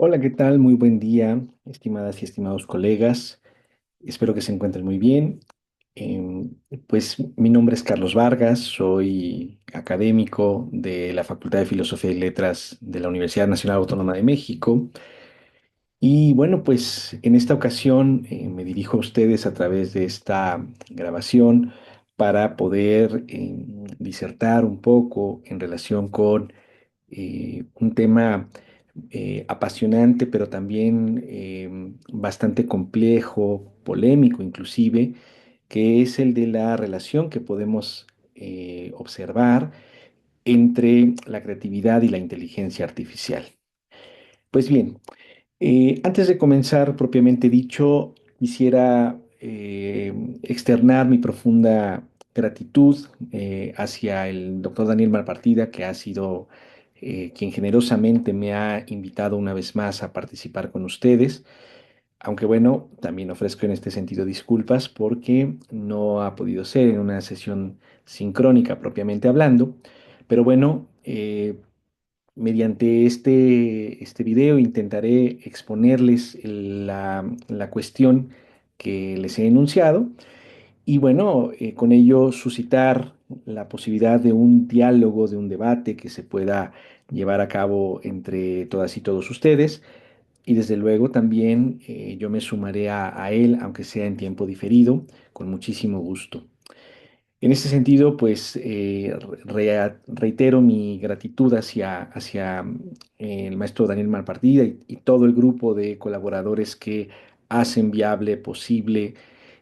Hola, ¿qué tal? Muy buen día, estimadas y estimados colegas. Espero que se encuentren muy bien. Em, pues mi nombre es Carlos Vargas, soy académico de la Facultad de Filosofía y Letras de la Universidad Nacional Autónoma de México. Y bueno, pues en esta ocasión me dirijo a ustedes a través de esta grabación para poder disertar un poco en relación con un tema apasionante, pero también bastante complejo, polémico inclusive, que es el de la relación que podemos observar entre la creatividad y la inteligencia artificial. Pues bien, antes de comenzar propiamente dicho, quisiera externar mi profunda gratitud hacia el doctor Daniel Malpartida, que ha sido quien generosamente me ha invitado una vez más a participar con ustedes. Aunque bueno, también ofrezco en este sentido disculpas porque no ha podido ser en una sesión sincrónica propiamente hablando. Pero bueno, mediante este video intentaré exponerles la cuestión que les he enunciado y bueno, con ello suscitar la posibilidad de un diálogo, de un debate que se pueda llevar a cabo entre todas y todos ustedes. Y desde luego también yo me sumaré a él, aunque sea en tiempo diferido, con muchísimo gusto. En ese sentido, pues reitero mi gratitud hacia el maestro Daniel Malpartida y todo el grupo de colaboradores que hacen viable, posible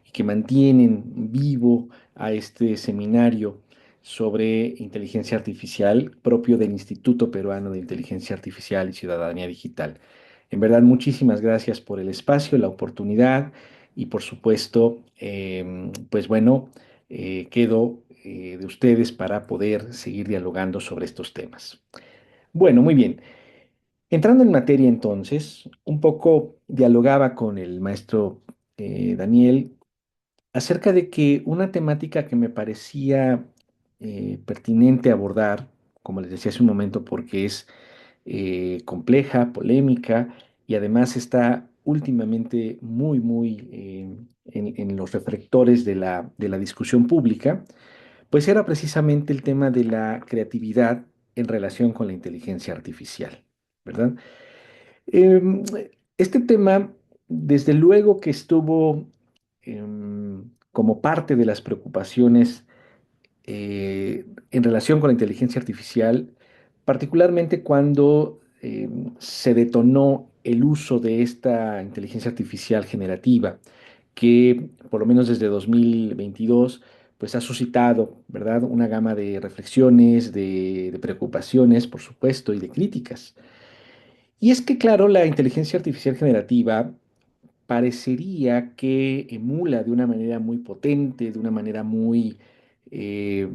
y que mantienen vivo a este seminario sobre inteligencia artificial propio del Instituto Peruano de Inteligencia Artificial y Ciudadanía Digital. En verdad, muchísimas gracias por el espacio, la oportunidad y por supuesto, pues bueno quedo de ustedes para poder seguir dialogando sobre estos temas. Bueno, muy bien. Entrando en materia entonces, un poco dialogaba con el maestro Daniel acerca de que una temática que me parecía pertinente abordar, como les decía hace un momento, porque es compleja, polémica y además está últimamente muy en los reflectores de la discusión pública, pues era precisamente el tema de la creatividad en relación con la inteligencia artificial, ¿verdad? Em, este tema, desde luego que estuvo como parte de las preocupaciones en relación con la inteligencia artificial, particularmente cuando se detonó el uso de esta inteligencia artificial generativa, que por lo menos desde 2022 pues ha suscitado, ¿verdad?, una gama de reflexiones, de preocupaciones, por supuesto, y de críticas. Y es que, claro, la inteligencia artificial generativa parecería que emula de una manera muy potente, de una manera muy eh,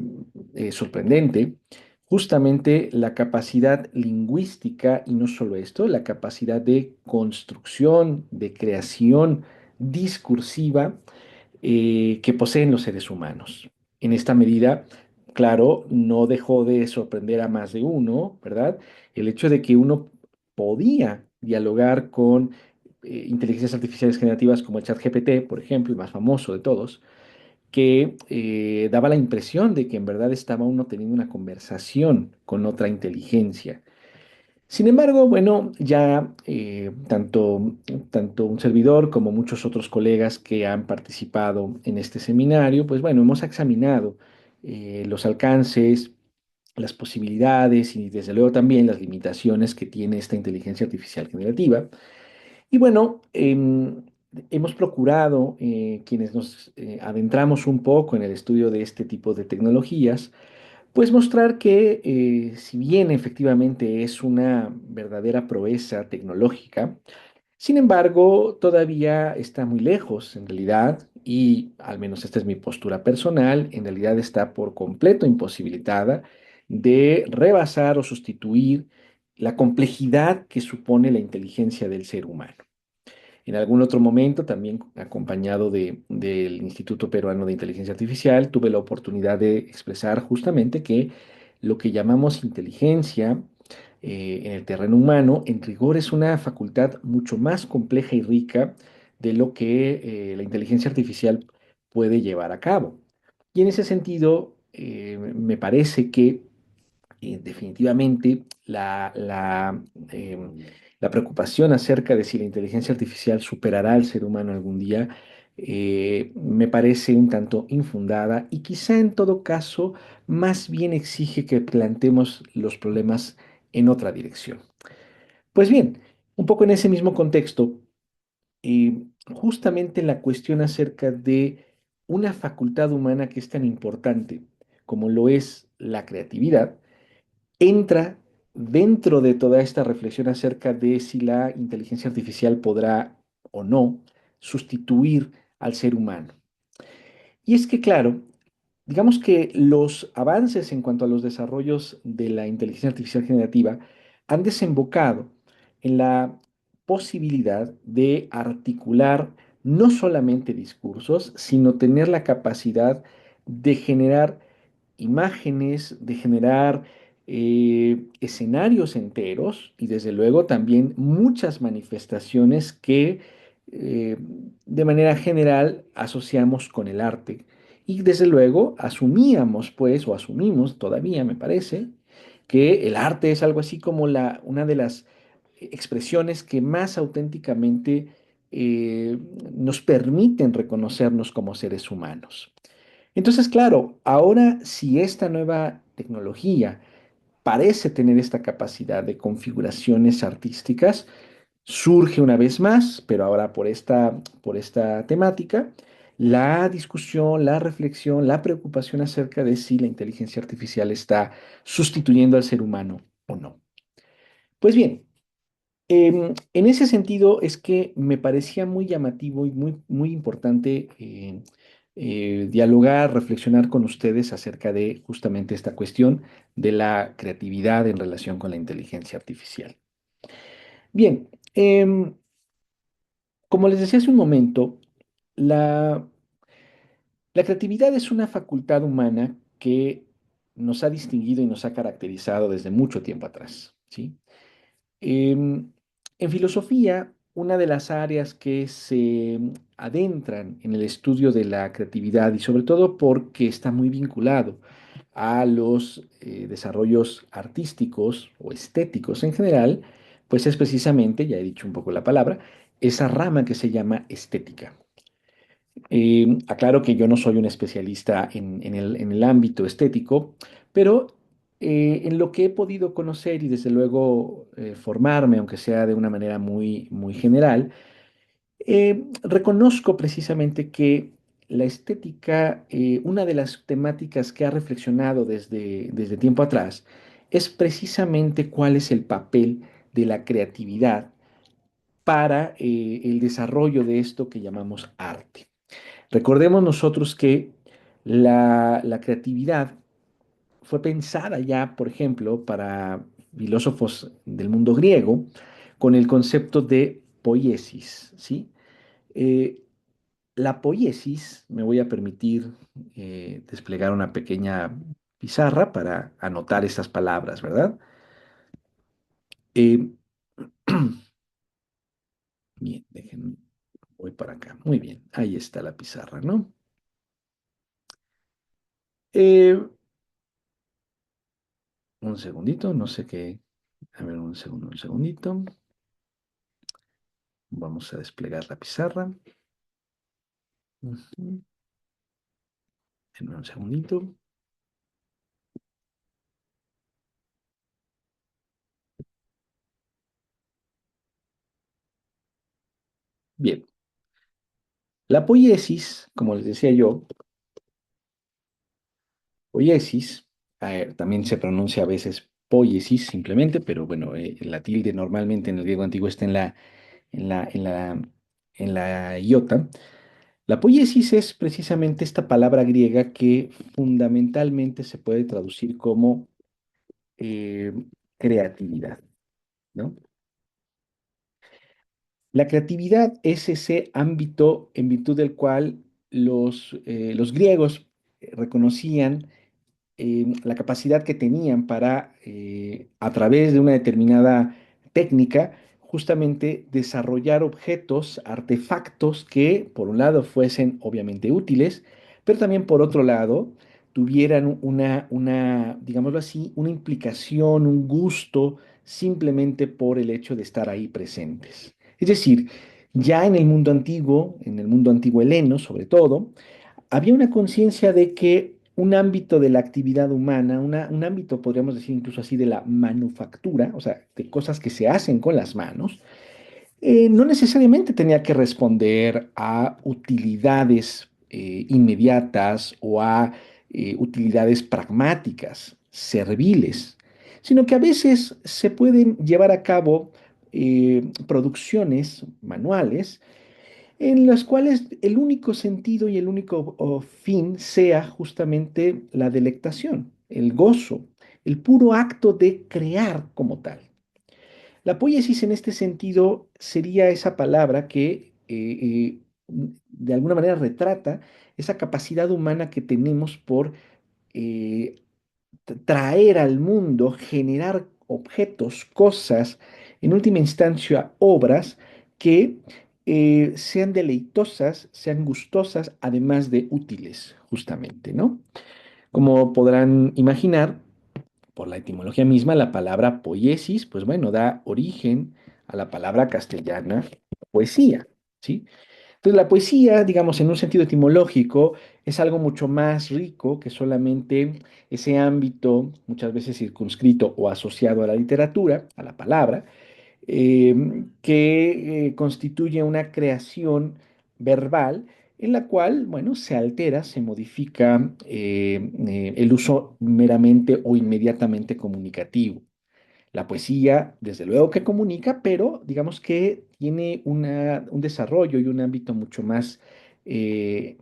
sorprendente, justamente la capacidad lingüística y no solo esto, la capacidad de construcción, de creación discursiva que poseen los seres humanos. En esta medida, claro, no dejó de sorprender a más de uno, ¿verdad? El hecho de que uno podía dialogar con inteligencias artificiales generativas como el ChatGPT, por ejemplo, el más famoso de todos, que daba la impresión de que en verdad estaba uno teniendo una conversación con otra inteligencia. Sin embargo, bueno, ya tanto un servidor como muchos otros colegas que han participado en este seminario, pues bueno, hemos examinado los alcances, las posibilidades y desde luego también las limitaciones que tiene esta inteligencia artificial generativa. Y bueno, hemos procurado, quienes nos adentramos un poco en el estudio de este tipo de tecnologías, pues mostrar que si bien efectivamente es una verdadera proeza tecnológica, sin embargo, todavía está muy lejos en realidad, y al menos esta es mi postura personal, en realidad está por completo imposibilitada de rebasar o sustituir la complejidad que supone la inteligencia del ser humano. En algún otro momento, también acompañado del Instituto Peruano de Inteligencia Artificial, tuve la oportunidad de expresar justamente que lo que llamamos inteligencia en el terreno humano, en rigor es una facultad mucho más compleja y rica de lo que la inteligencia artificial puede llevar a cabo. Y en ese sentido, me parece que definitivamente la preocupación acerca de si la inteligencia artificial superará al ser humano algún día, me parece un tanto infundada y quizá en todo caso más bien exige que planteemos los problemas en otra dirección. Pues bien, un poco en ese mismo contexto, justamente la cuestión acerca de una facultad humana que es tan importante como lo es la creatividad, entra dentro de toda esta reflexión acerca de si la inteligencia artificial podrá o no sustituir al ser humano. Y es que, claro, digamos que los avances en cuanto a los desarrollos de la inteligencia artificial generativa han desembocado en la posibilidad de articular no solamente discursos, sino tener la capacidad de generar imágenes, de generar escenarios enteros y desde luego también muchas manifestaciones que eh, de manera general asociamos con el arte. Y desde luego asumíamos, pues, o asumimos todavía, me parece, que el arte es algo así como una de las expresiones que más auténticamente eh, nos permiten reconocernos como seres humanos. Entonces, claro, ahora si esta nueva tecnología parece tener esta capacidad de configuraciones artísticas, surge una vez más, pero ahora por esta temática, la discusión, la reflexión, la preocupación acerca de si la inteligencia artificial está sustituyendo al ser humano o no. Pues bien, en ese sentido es que me parecía muy llamativo y muy importante dialogar, reflexionar con ustedes acerca de justamente esta cuestión de la creatividad en relación con la inteligencia artificial. Bien, como les decía hace un momento, la, la creatividad es una facultad humana que nos ha distinguido y nos ha caracterizado desde mucho tiempo atrás, ¿sí? En filosofía, una de las áreas que se adentran en el estudio de la creatividad y sobre todo porque está muy vinculado a los desarrollos artísticos o estéticos en general, pues es precisamente, ya he dicho un poco la palabra, esa rama que se llama estética. Aclaro que yo no soy un especialista en el ámbito estético, pero en lo que he podido conocer y desde luego formarme, aunque sea de una manera muy general, reconozco precisamente que la estética, una de las temáticas que ha reflexionado desde tiempo atrás, es precisamente cuál es el papel de la creatividad para el desarrollo de esto que llamamos arte. Recordemos nosotros que la creatividad fue pensada ya, por ejemplo, para filósofos del mundo griego con el concepto de poiesis, ¿sí? Eh, la poiesis, me voy a permitir desplegar una pequeña pizarra para anotar estas palabras, ¿verdad? Eh, bien, déjenme, voy para acá. Muy bien, ahí está la pizarra, ¿no? Eh, un segundito, no sé qué. A ver, un segundo, un segundito. Vamos a desplegar la pizarra. Ujú. Denme un segundito. Bien, la poiesis, como les decía yo, poiesis, también se pronuncia a veces poiesis simplemente, pero bueno, la tilde normalmente en el griego antiguo está en la, en la, en la iota. La poiesis es precisamente esta palabra griega que fundamentalmente se puede traducir como eh, creatividad, ¿no? La creatividad es ese ámbito en virtud del cual los griegos reconocían la capacidad que tenían para, a través de una determinada técnica, justamente desarrollar objetos, artefactos que, por un lado, fuesen obviamente útiles, pero también, por otro lado, tuvieran digámoslo así, una implicación, un gusto, simplemente por el hecho de estar ahí presentes. Es decir, ya en el mundo antiguo heleno sobre todo, había una conciencia de que un ámbito de la actividad humana, un ámbito, podríamos decir incluso así, de la manufactura, o sea, de cosas que se hacen con las manos, no necesariamente tenía que responder a utilidades inmediatas o a utilidades pragmáticas, serviles, sino que a veces se pueden llevar a cabo producciones manuales en las cuales el único sentido y el único fin sea justamente la delectación, el gozo, el puro acto de crear como tal. La poiesis en este sentido sería esa palabra que de alguna manera retrata esa capacidad humana que tenemos por eh, traer al mundo, generar objetos, cosas, en última instancia obras que sean deleitosas, sean gustosas, además de útiles, justamente, ¿no? Como podrán imaginar, por la etimología misma, la palabra poiesis, pues bueno, da origen a la palabra castellana poesía, ¿sí? Entonces, la poesía, digamos, en un sentido etimológico, es algo mucho más rico que solamente ese ámbito, muchas veces circunscrito o asociado a la literatura, a la palabra, que constituye una creación verbal en la cual, bueno, se altera, se modifica el uso meramente o inmediatamente comunicativo. La poesía, desde luego que comunica, pero digamos que tiene un desarrollo y un ámbito mucho más eh,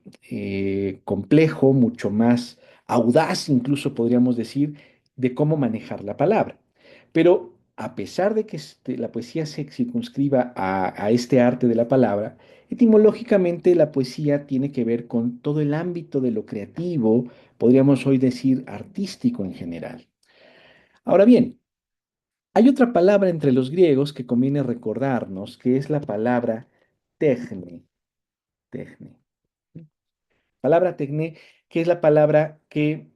complejo, mucho más audaz, incluso podríamos decir, de cómo manejar la palabra. Pero a pesar de que la poesía se circunscriba a este arte de la palabra, etimológicamente la poesía tiene que ver con todo el ámbito de lo creativo, podríamos hoy decir artístico en general. Ahora bien, hay otra palabra entre los griegos que conviene recordarnos, que es la palabra tecne. Tecne. Palabra tecne, que es la palabra que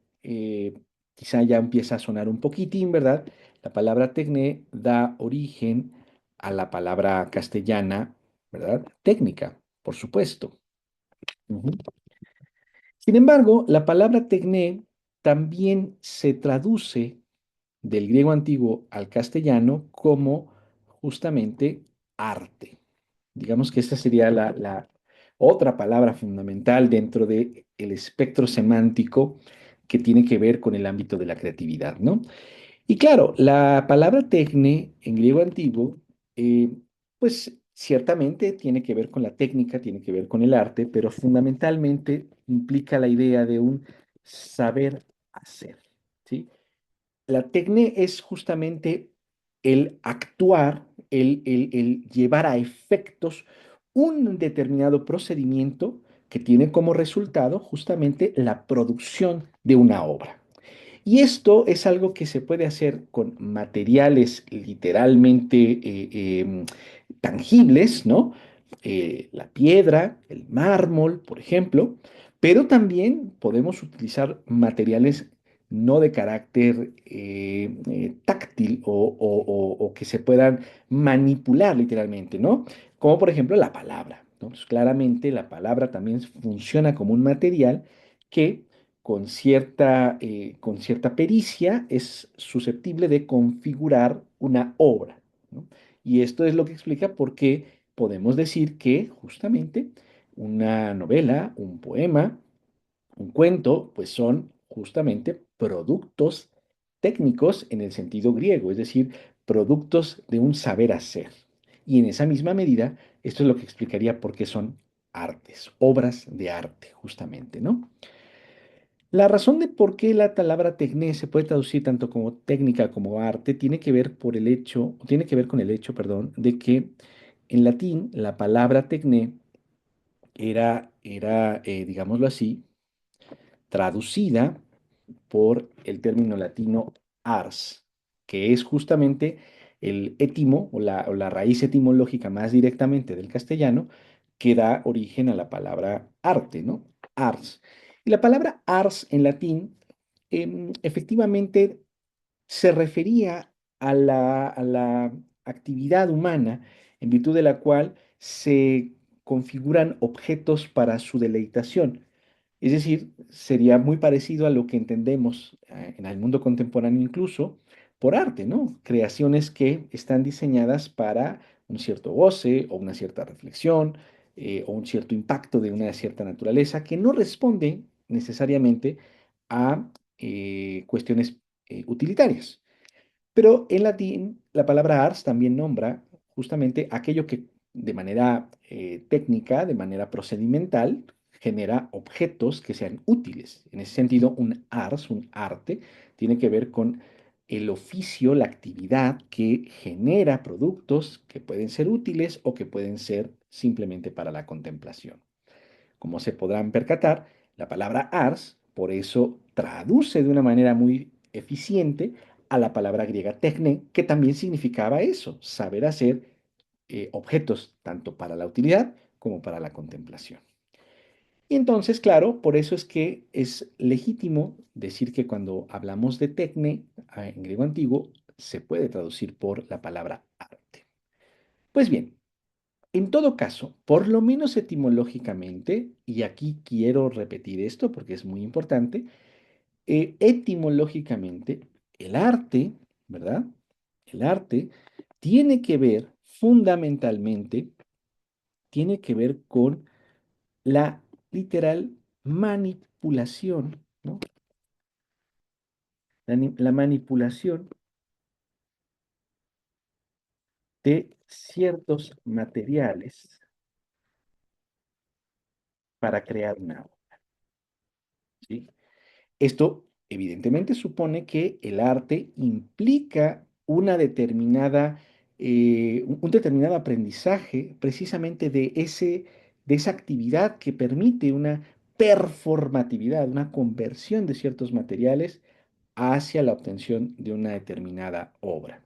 quizá ya empieza a sonar un poquitín, ¿verdad? La palabra tecne da origen a la palabra castellana, ¿verdad? Técnica, por supuesto. Ujú. Sin embargo, la palabra tecné también se traduce del griego antiguo al castellano como justamente arte. Digamos que esta sería la otra palabra fundamental dentro del espectro semántico que tiene que ver con el ámbito de la creatividad, ¿no? Y claro, la palabra tecne en griego antiguo, eh, pues ciertamente tiene que ver con la técnica, tiene que ver con el arte, pero fundamentalmente implica la idea de un saber hacer, ¿sí? La tecne es justamente el actuar, el llevar a efectos un determinado procedimiento que tiene como resultado justamente la producción de una obra. Y esto es algo que se puede hacer con materiales literalmente tangibles, ¿no? La piedra, el mármol, por ejemplo, pero también podemos utilizar materiales no de carácter táctil o que se puedan manipular literalmente, ¿no? Como por ejemplo la palabra, ¿no? Entonces, claramente la palabra también funciona como un material que con cierta pericia es susceptible de configurar una obra, ¿no? Y esto es lo que explica por qué podemos decir que justamente una novela, un poema, un cuento, pues son justamente productos técnicos en el sentido griego, es decir, productos de un saber hacer. Y en esa misma medida, esto es lo que explicaría por qué son artes, obras de arte, justamente, ¿no? La razón de por qué la palabra tecné se puede traducir tanto como técnica como arte tiene que ver tiene que ver con el hecho, perdón, de que en latín la palabra tecné digámoslo así, traducida. por el término latino ars, que es justamente el étimo o la raíz etimológica más directamente del castellano que da origen a la palabra arte, ¿no? Ars. Y la palabra ars en latín efectivamente se refería a la actividad humana en virtud de la cual se configuran objetos para su deleitación. Es decir, sería muy parecido a lo que entendemos en el mundo contemporáneo incluso por arte, ¿no? Creaciones que están diseñadas para un cierto goce o una cierta reflexión o un cierto impacto de una cierta naturaleza que no responde necesariamente a cuestiones utilitarias. Pero en latín, la palabra ars también nombra justamente aquello que de manera técnica, de manera procedimental, genera objetos que sean útiles. En ese sentido, un ars, un arte, tiene que ver con el oficio, la actividad que genera productos que pueden ser útiles o que pueden ser simplemente para la contemplación. Como se podrán percatar, la palabra ars, por eso, traduce de una manera muy eficiente a la palabra griega techne, que también significaba eso, saber hacer objetos tanto para la utilidad como para la contemplación. Y entonces, claro, por eso es que es legítimo decir que cuando hablamos de techne en griego antiguo, se puede traducir por la palabra arte. Pues bien, en todo caso, por lo menos etimológicamente, y aquí quiero repetir esto porque es muy importante, etimológicamente, el arte, ¿verdad? El arte tiene que ver fundamentalmente, tiene que ver con la literal manipulación, ¿no? La manipulación de ciertos materiales para crear una obra, ¿sí? Esto evidentemente supone que el arte implica una determinada, un determinado aprendizaje precisamente de esa actividad que permite una performatividad, una conversión de ciertos materiales hacia la obtención de una determinada obra.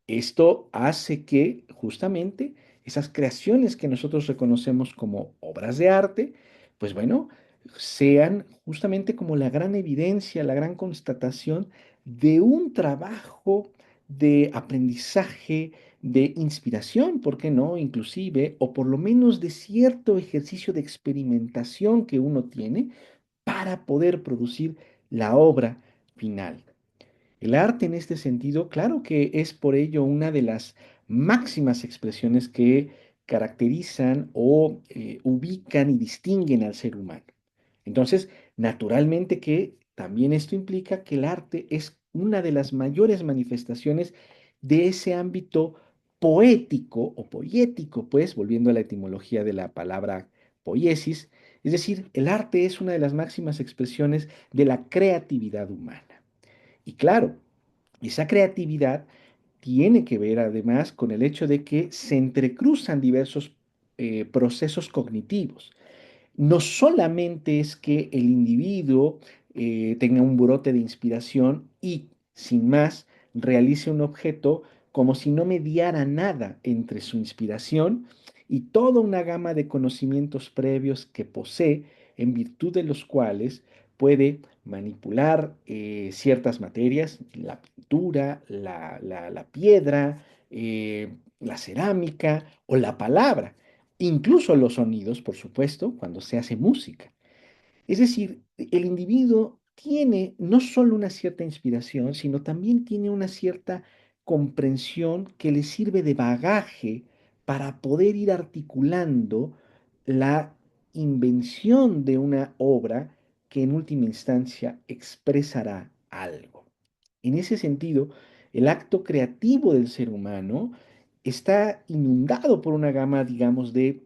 Esto hace que justamente esas creaciones que nosotros reconocemos como obras de arte, pues bueno, sean justamente como la gran evidencia, la gran constatación de un trabajo de aprendizaje, de inspiración, ¿por qué no? Inclusive, o por lo menos de cierto ejercicio de experimentación que uno tiene para poder producir la obra final. El arte en este sentido, claro que es por ello una de las máximas expresiones que caracterizan o ubican y distinguen al ser humano. Entonces, naturalmente que también esto implica que el arte es una de las mayores manifestaciones de ese ámbito poético o poético, pues, volviendo a la etimología de la palabra poiesis, es decir, el arte es una de las máximas expresiones de la creatividad humana. Y claro, esa creatividad tiene que ver además con el hecho de que se entrecruzan diversos procesos cognitivos. No solamente es que el individuo tenga un brote de inspiración y, sin más, realice un objeto como si no mediara nada entre su inspiración y toda una gama de conocimientos previos que posee, en virtud de los cuales puede manipular ciertas materias, la pintura, la piedra, la cerámica o la palabra. Incluso los sonidos, por supuesto, cuando se hace música. Es decir, el individuo tiene no solo una cierta inspiración, sino también tiene una cierta comprensión que le sirve de bagaje para poder ir articulando la invención de una obra que en última instancia expresará algo. En ese sentido, el acto creativo del ser humano está inundado por una gama, digamos, de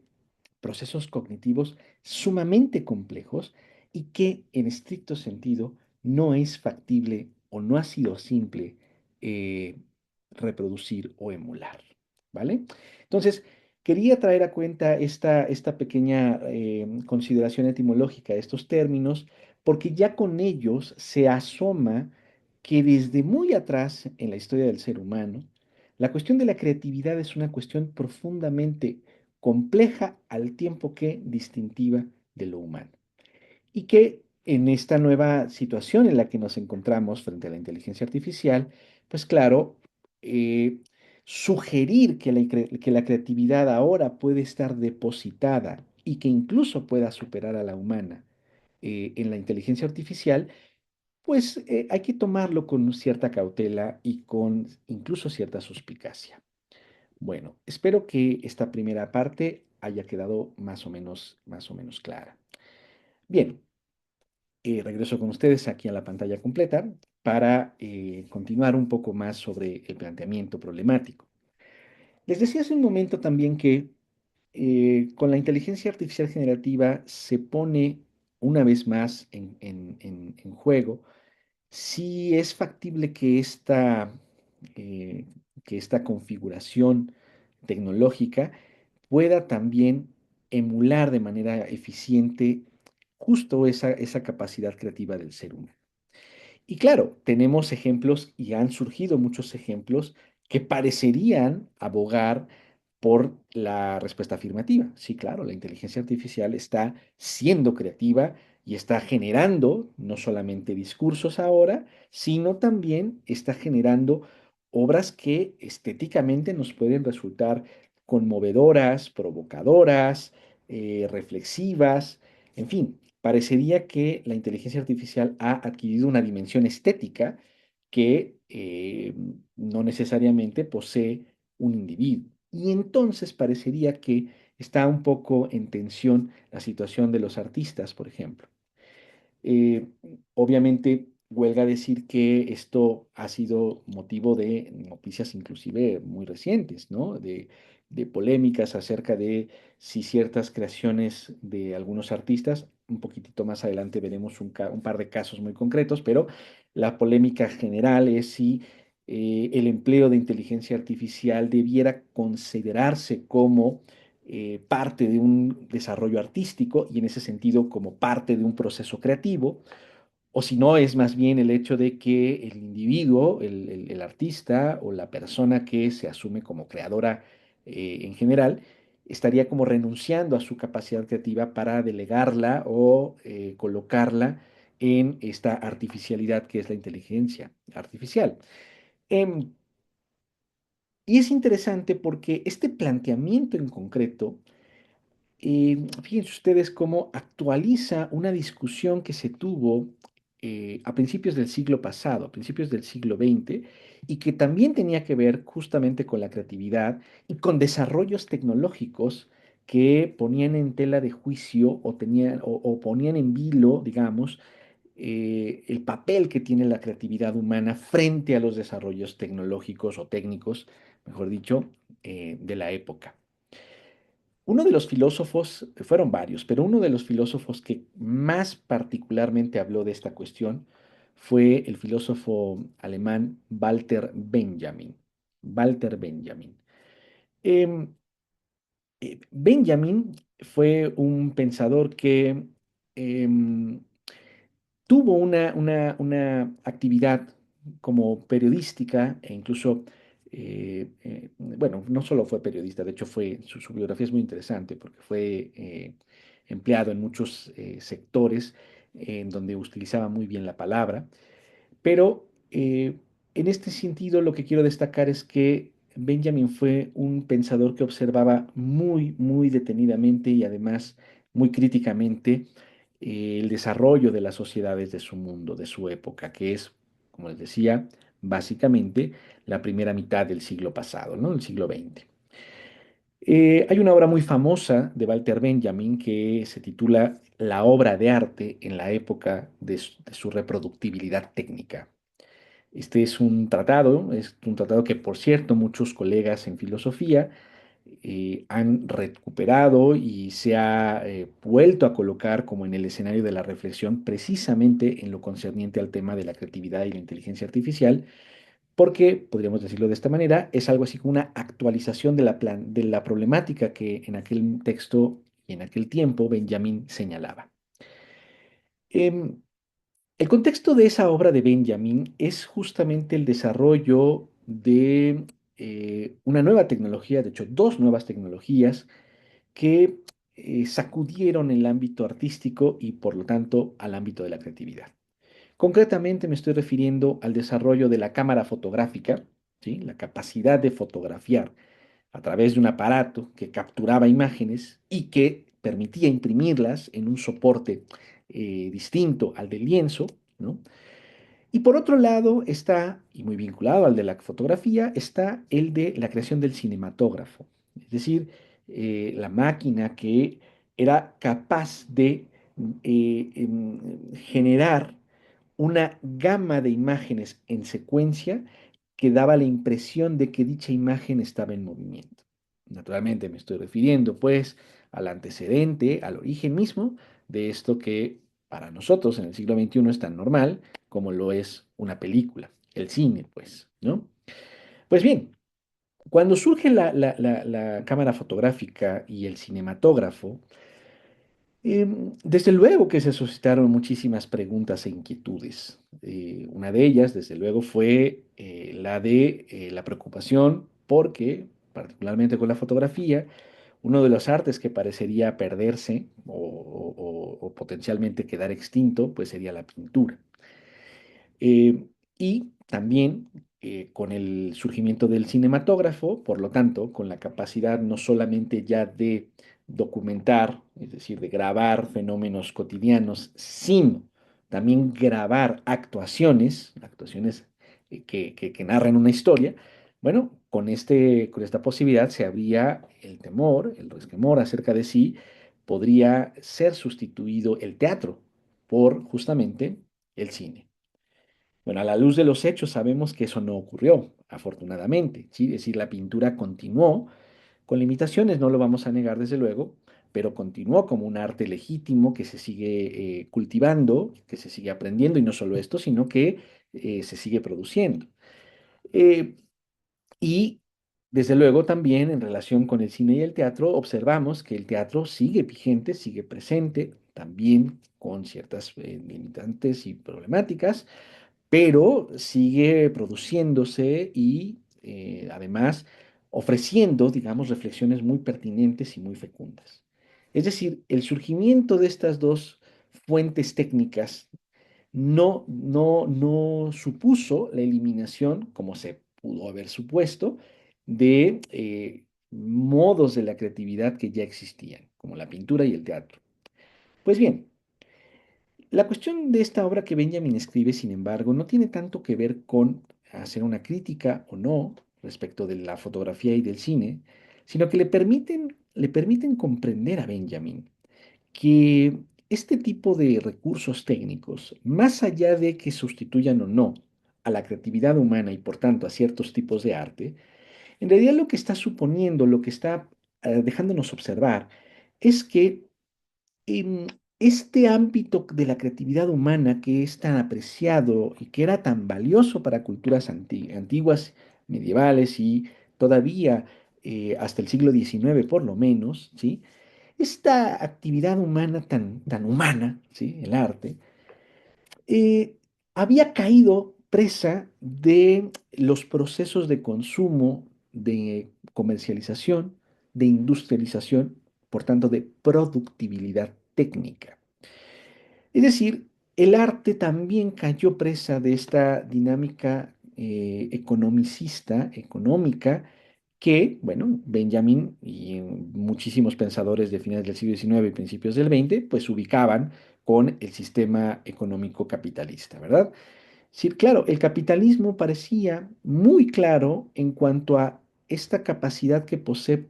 procesos cognitivos sumamente complejos y que en estricto sentido no es factible o no ha sido simple eh, reproducir o emular, ¿vale? Entonces, Quería traer a cuenta esta pequeña consideración etimológica de estos términos, porque ya con ellos se asoma que desde muy atrás en la historia del ser humano, la cuestión de la creatividad es una cuestión profundamente compleja al tiempo que distintiva de lo humano. Y que en esta nueva situación en la que nos encontramos frente a la inteligencia artificial, pues claro, eh, sugerir que que la creatividad ahora puede estar depositada y que incluso pueda superar a la humana en la inteligencia artificial, pues hay que tomarlo con cierta cautela y con incluso cierta suspicacia. Bueno, espero que esta primera parte haya quedado más o menos clara. Bien, regreso con ustedes aquí a la pantalla completa para continuar un poco más sobre el planteamiento problemático. Les decía hace un momento también que con la inteligencia artificial generativa se pone una vez más en juego si es factible eh, que esta configuración tecnológica pueda también emular de manera eficiente justo esa capacidad creativa del ser humano. Y claro, tenemos ejemplos y han surgido muchos ejemplos que parecerían abogar por la respuesta afirmativa. Sí, claro, la inteligencia artificial está siendo creativa y está generando no solamente discursos ahora, sino también está generando obras que estéticamente nos pueden resultar conmovedoras, provocadoras, reflexivas, en fin, parecería que la inteligencia artificial ha adquirido una dimensión estética que no necesariamente posee un individuo. Y entonces parecería que está un poco en tensión la situación de los artistas, por ejemplo. Eh, Obviamente, huelga decir que esto ha sido motivo de noticias inclusive muy recientes, ¿no? De polémicas acerca de si ciertas creaciones de algunos artistas, un poquitito más adelante veremos un par de casos muy concretos, pero la polémica general es si el empleo de inteligencia artificial debiera considerarse como parte de un desarrollo artístico y en ese sentido como parte de un proceso creativo, o si no es más bien el hecho de que el individuo, el artista o la persona que se asume como creadora en general, estaría como renunciando a su capacidad creativa para delegarla o colocarla en esta artificialidad que es la inteligencia artificial. Em, y es interesante porque este planteamiento en concreto fíjense ustedes cómo actualiza una discusión que se tuvo a principios del siglo pasado, a principios del siglo XX, y que también tenía que ver justamente con la creatividad y con desarrollos tecnológicos que ponían en tela de juicio o ponían en vilo, digamos, el papel que tiene la creatividad humana frente a los desarrollos tecnológicos o técnicos, mejor dicho, de la época. Uno de los filósofos, fueron varios, pero uno de los filósofos que más particularmente habló de esta cuestión fue el filósofo alemán Walter Benjamin. Walter Benjamin. Em, Benjamin fue un pensador que em, tuvo una actividad como periodística e incluso, bueno, no solo fue periodista, de hecho su biografía es muy interesante porque fue empleado en muchos sectores en donde utilizaba muy bien la palabra. Pero en este sentido, lo que quiero destacar es que Benjamin fue un pensador que observaba muy detenidamente y además muy críticamente el desarrollo de las sociedades de su mundo, de su época, que es, como les decía, básicamente la primera mitad del siglo pasado, ¿no? El siglo XX. Hay una obra muy famosa de Walter Benjamin que se titula La obra de arte en la época de su reproductibilidad técnica. Este es un tratado que, por cierto, muchos colegas en filosofía han recuperado y se ha vuelto a colocar como en el escenario de la reflexión precisamente en lo concerniente al tema de la creatividad y la inteligencia artificial, porque, podríamos decirlo de esta manera, es algo así como una actualización de de la problemática que en aquel texto y en aquel tiempo Benjamin señalaba. Em, el contexto de esa obra de Benjamin es justamente el desarrollo de una nueva tecnología, de hecho, dos nuevas tecnologías que sacudieron el ámbito artístico y, por lo tanto, al ámbito de la creatividad. Concretamente me estoy refiriendo al desarrollo de la cámara fotográfica, ¿sí? La capacidad de fotografiar a través de un aparato que capturaba imágenes y que permitía imprimirlas en un soporte distinto al del lienzo, ¿no? Y por otro lado está, y muy vinculado al de la fotografía, está el de la creación del cinematógrafo, es decir, la máquina que era capaz de generar una gama de imágenes en secuencia que daba la impresión de que dicha imagen estaba en movimiento. Naturalmente me estoy refiriendo pues al antecedente, al origen mismo de esto que para nosotros en el siglo XXI es tan normal como lo es una película, el cine pues, ¿no? Pues bien, cuando surge la cámara fotográfica y el cinematógrafo, desde luego que se suscitaron muchísimas preguntas e inquietudes. Una de ellas, desde luego, fue la de la preocupación porque, particularmente con la fotografía, uno de los artes que parecería perderse o potencialmente quedar extinto, pues sería la pintura. Eh, y también con el surgimiento del cinematógrafo, por lo tanto, con la capacidad no solamente ya de documentar, es decir, de grabar fenómenos cotidianos, sino también grabar actuaciones, actuaciones que narran una historia. Bueno, con esta posibilidad se habría el temor, el resquemor acerca de si podría ser sustituido el teatro por justamente el cine. Bueno, a la luz de los hechos sabemos que eso no ocurrió, afortunadamente, ¿sí? Es decir, la pintura continuó con limitaciones, no lo vamos a negar desde luego, pero continuó como un arte legítimo que se sigue cultivando, que se sigue aprendiendo, y no solo esto, sino que se sigue produciendo. Eh, y desde luego también en relación con el cine y el teatro, observamos que el teatro sigue vigente, sigue presente, también con ciertas limitantes y problemáticas, pero sigue produciéndose y además ofreciendo, digamos, reflexiones muy pertinentes y muy fecundas. Es decir, el surgimiento de estas dos fuentes técnicas no supuso la eliminación, como se pudo haber supuesto, de modos de la creatividad que ya existían, como la pintura y el teatro. Pues bien, la cuestión de esta obra que Benjamin escribe, sin embargo, no tiene tanto que ver con hacer una crítica o no respecto de la fotografía y del cine, sino que le permiten comprender a Benjamin que este tipo de recursos técnicos, más allá de que sustituyan o no a la creatividad humana y por tanto a ciertos tipos de arte, en realidad lo que está suponiendo, lo que está dejándonos observar, es que en este ámbito de la creatividad humana que es tan apreciado y que era tan valioso para culturas antiguas, medievales y todavía hasta el siglo XIX por lo menos, ¿sí? Esta actividad humana tan humana, ¿sí? El arte, eh, había caído presa de los procesos de consumo, de comercialización, de industrialización, por tanto, de productibilidad técnica. Es decir, el arte también cayó presa de esta dinámica economicista, económica, que, bueno, Benjamin y muchísimos pensadores de finales del siglo XIX y principios del XX, pues ubicaban con el sistema económico capitalista, ¿verdad? Sí, claro, el capitalismo parecía muy claro en cuanto a esta capacidad que posee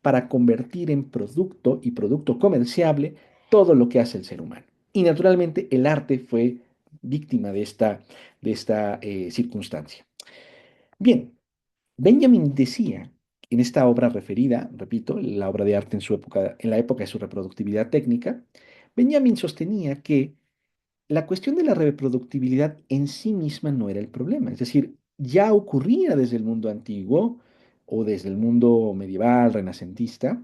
para convertir en producto y producto comerciable todo lo que hace el ser humano. Y naturalmente el arte fue víctima de esta circunstancia. Bien, Benjamin decía en esta obra referida, repito, la obra de arte en su época, en la época de su reproductividad técnica, Benjamin sostenía que la cuestión de la reproductibilidad en sí misma no era el problema. Es decir, ya ocurría desde el mundo antiguo o desde el mundo medieval, renacentista,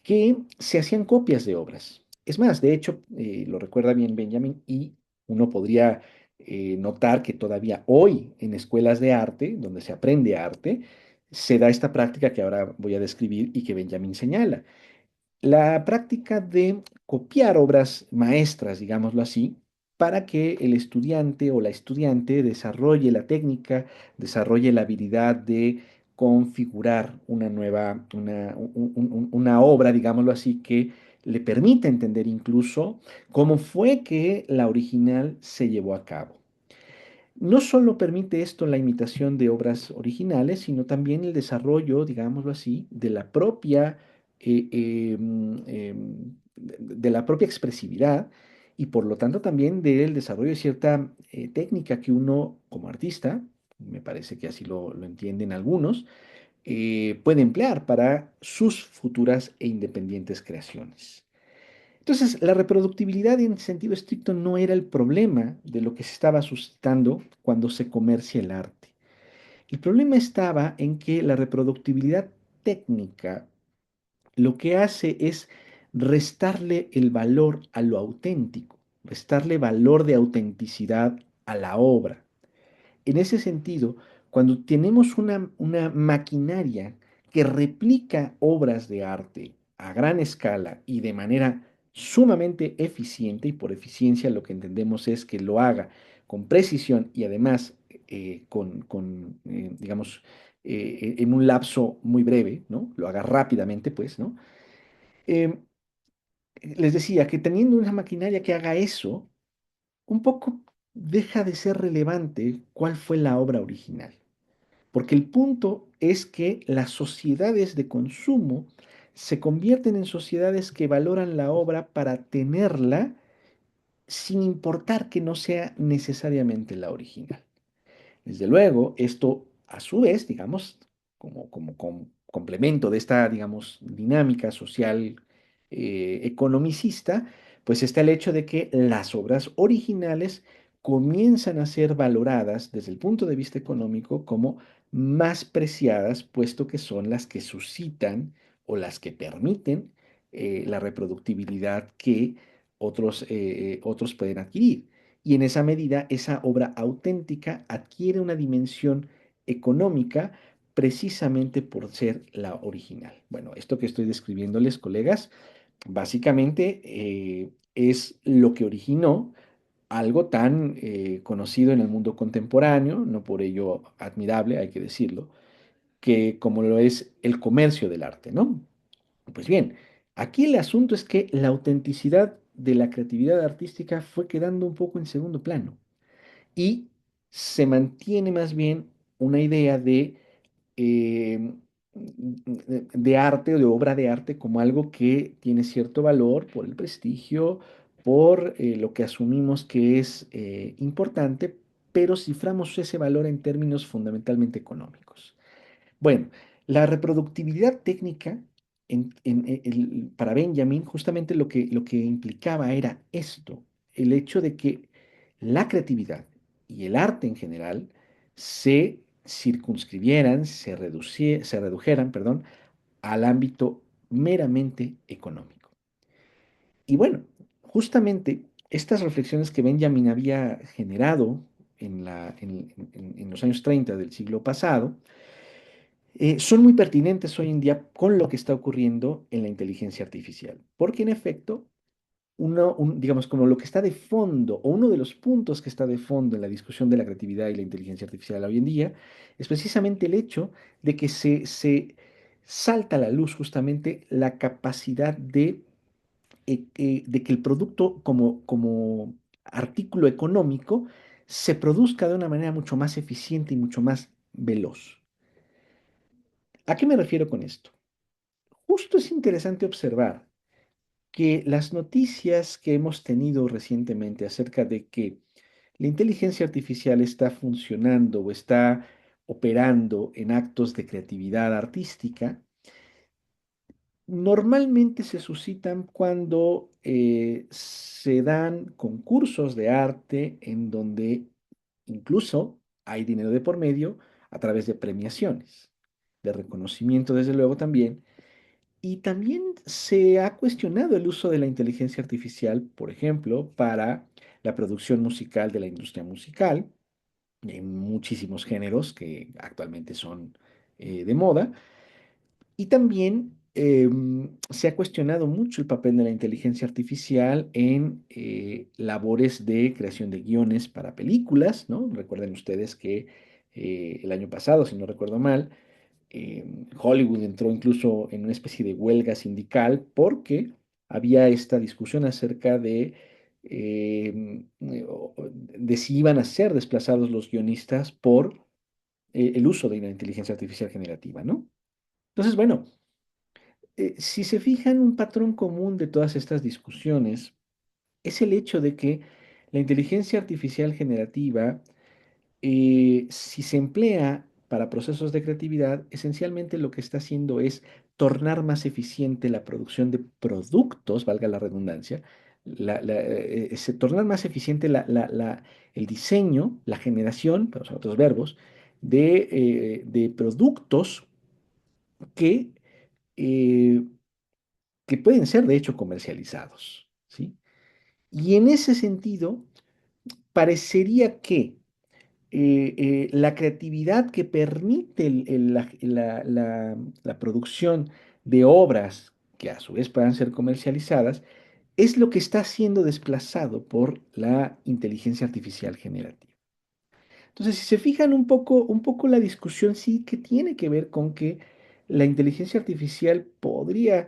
que se hacían copias de obras. Es más, de hecho, lo recuerda bien Benjamin, y uno podría notar que todavía hoy en escuelas de arte, donde se aprende arte, se da esta práctica que ahora voy a describir y que Benjamin señala. La práctica de copiar obras maestras, digámoslo así, para que el estudiante o la estudiante desarrolle la técnica, desarrolle la habilidad de configurar una nueva, una obra, digámoslo así, que le permita entender incluso cómo fue que la original se llevó a cabo. No solo permite esto la imitación de obras originales, sino también el desarrollo, digámoslo así, de la propia, de la propia expresividad, y por lo tanto también del desarrollo de cierta técnica que uno como artista, me parece que así lo entienden algunos, puede emplear para sus futuras e independientes creaciones. Entonces, la reproductibilidad en sentido estricto no era el problema de lo que se estaba suscitando cuando se comercia el arte. El problema estaba en que la reproductibilidad técnica lo que hace es restarle el valor a lo auténtico, restarle valor de autenticidad a la obra. En ese sentido, cuando tenemos una maquinaria que replica obras de arte a gran escala y de manera sumamente eficiente, y por eficiencia lo que entendemos es que lo haga con precisión y además digamos, en un lapso muy breve, ¿no? Lo haga rápidamente, pues, ¿no? Eh, Les decía que teniendo una maquinaria que haga eso, un poco deja de ser relevante cuál fue la obra original. Porque el punto es que las sociedades de consumo se convierten en sociedades que valoran la obra para tenerla sin importar que no sea necesariamente la original. Desde luego, esto a su vez, digamos, como complemento de esta, digamos, dinámica social economicista, pues está el hecho de que las obras originales comienzan a ser valoradas desde el punto de vista económico como más preciadas, puesto que son las que suscitan o las que permiten la reproductibilidad que otros pueden adquirir. Y en esa medida, esa obra auténtica adquiere una dimensión económica precisamente por ser la original. Bueno, esto que estoy describiéndoles, colegas, básicamente es lo que originó algo tan conocido en el mundo contemporáneo, no por ello admirable, hay que decirlo, que como lo es el comercio del arte, ¿no? Pues bien, aquí el asunto es que la autenticidad de la creatividad artística fue quedando un poco en segundo plano y se mantiene más bien una idea eh, de arte o de obra de arte como algo que tiene cierto valor por el prestigio, por lo que asumimos que es importante, pero ciframos ese valor en términos fundamentalmente económicos. Bueno, la reproductibilidad técnica para Benjamin justamente lo que implicaba era esto, el hecho de que la creatividad y el arte en general se circunscribieran, se redujeran, perdón, al ámbito meramente económico. Y bueno, justamente estas reflexiones que Benjamin había generado en los años 30 del siglo pasado, son muy pertinentes hoy en día con lo que está ocurriendo en la inteligencia artificial, porque en efecto, digamos, como lo que está de fondo, o uno de los puntos que está de fondo en la discusión de la creatividad y la inteligencia artificial hoy en día, es precisamente el hecho de que se salta a la luz justamente la capacidad de que el producto como artículo económico se produzca de una manera mucho más eficiente y mucho más veloz. ¿A qué me refiero con esto? Justo es interesante observar que las noticias que hemos tenido recientemente acerca de que la inteligencia artificial está funcionando o está operando en actos de creatividad artística, normalmente se suscitan cuando se dan concursos de arte en donde incluso hay dinero de por medio a través de premiaciones, de reconocimiento, desde luego también. Y también se ha cuestionado el uso de la inteligencia artificial, por ejemplo, para la producción musical de la industria musical, en muchísimos géneros que actualmente son de moda. Y también se ha cuestionado mucho el papel de la inteligencia artificial en labores de creación de guiones para películas, ¿no? Recuerden ustedes que el año pasado, si no recuerdo mal, Hollywood entró incluso en una especie de huelga sindical porque había esta discusión acerca de si iban a ser desplazados los guionistas por el uso de la inteligencia artificial generativa, ¿no? Entonces, bueno, si se fijan, un patrón común de todas estas discusiones es el hecho de que la inteligencia artificial generativa, si se emplea para procesos de creatividad, esencialmente lo que está haciendo es tornar más eficiente la producción de productos, valga la redundancia, tornar más eficiente el diseño, la generación, para usar otros verbos, de productos que, eh, que pueden ser de hecho comercializados, ¿sí? Y en ese sentido, parecería que la creatividad que permite la producción de obras que a su vez puedan ser comercializadas es lo que está siendo desplazado por la inteligencia artificial generativa. Entonces, si se fijan un poco la discusión sí que tiene que ver con que la inteligencia artificial podría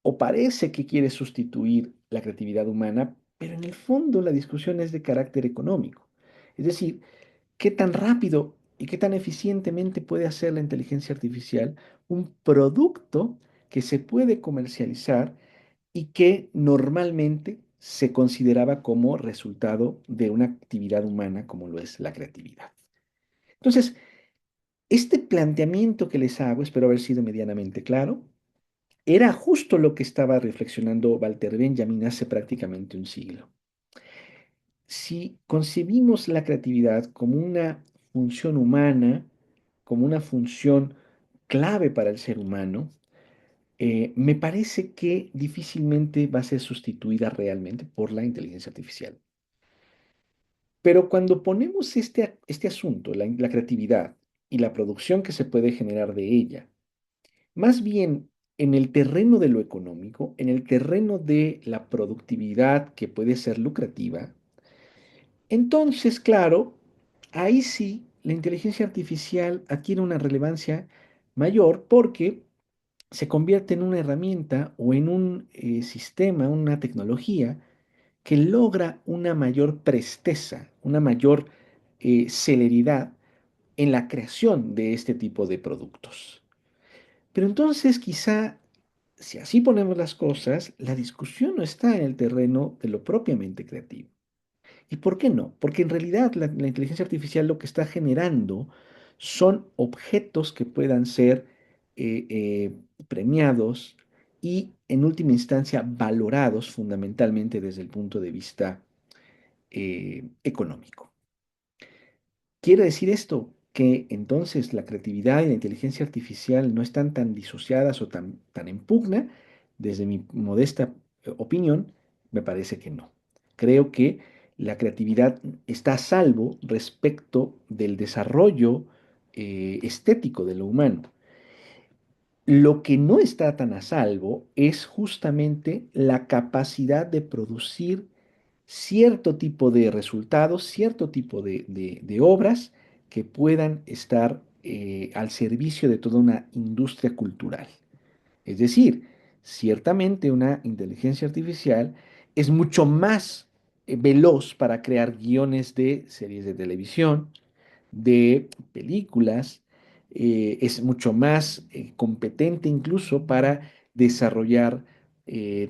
o parece que quiere sustituir la creatividad humana, pero en el fondo la discusión es de carácter económico. Es decir, qué tan rápido y qué tan eficientemente puede hacer la inteligencia artificial un producto que se puede comercializar y que normalmente se consideraba como resultado de una actividad humana como lo es la creatividad. Entonces, este planteamiento que les hago, espero haber sido medianamente claro, era justo lo que estaba reflexionando Walter Benjamin hace prácticamente un siglo. Si concebimos la creatividad como una función humana, como una función clave para el ser humano, me parece que difícilmente va a ser sustituida realmente por la inteligencia artificial. Pero cuando ponemos este asunto, la creatividad y la producción que se puede generar de ella, más bien en el terreno de lo económico, en el terreno de la productividad que puede ser lucrativa, entonces, claro, ahí sí la inteligencia artificial adquiere una relevancia mayor porque se convierte en una herramienta o en un sistema, una tecnología que logra una mayor presteza, una mayor celeridad en la creación de este tipo de productos. Pero entonces quizá, si así ponemos las cosas, la discusión no está en el terreno de lo propiamente creativo. ¿Y por qué no? Porque en realidad la inteligencia artificial lo que está generando son objetos que puedan ser premiados y en última instancia valorados fundamentalmente desde el punto de vista económico. Quiere decir esto que entonces la creatividad y la inteligencia artificial no están tan disociadas o tan en pugna. Desde mi modesta opinión, me parece que no. Creo que la creatividad está a salvo respecto del desarrollo estético de lo humano. Lo que no está tan a salvo es justamente la capacidad de producir cierto tipo de resultados, cierto tipo de obras que puedan estar al servicio de toda una industria cultural. Es decir, ciertamente una inteligencia artificial es mucho más veloz para crear guiones de series de televisión, de películas, es mucho más competente incluso para desarrollar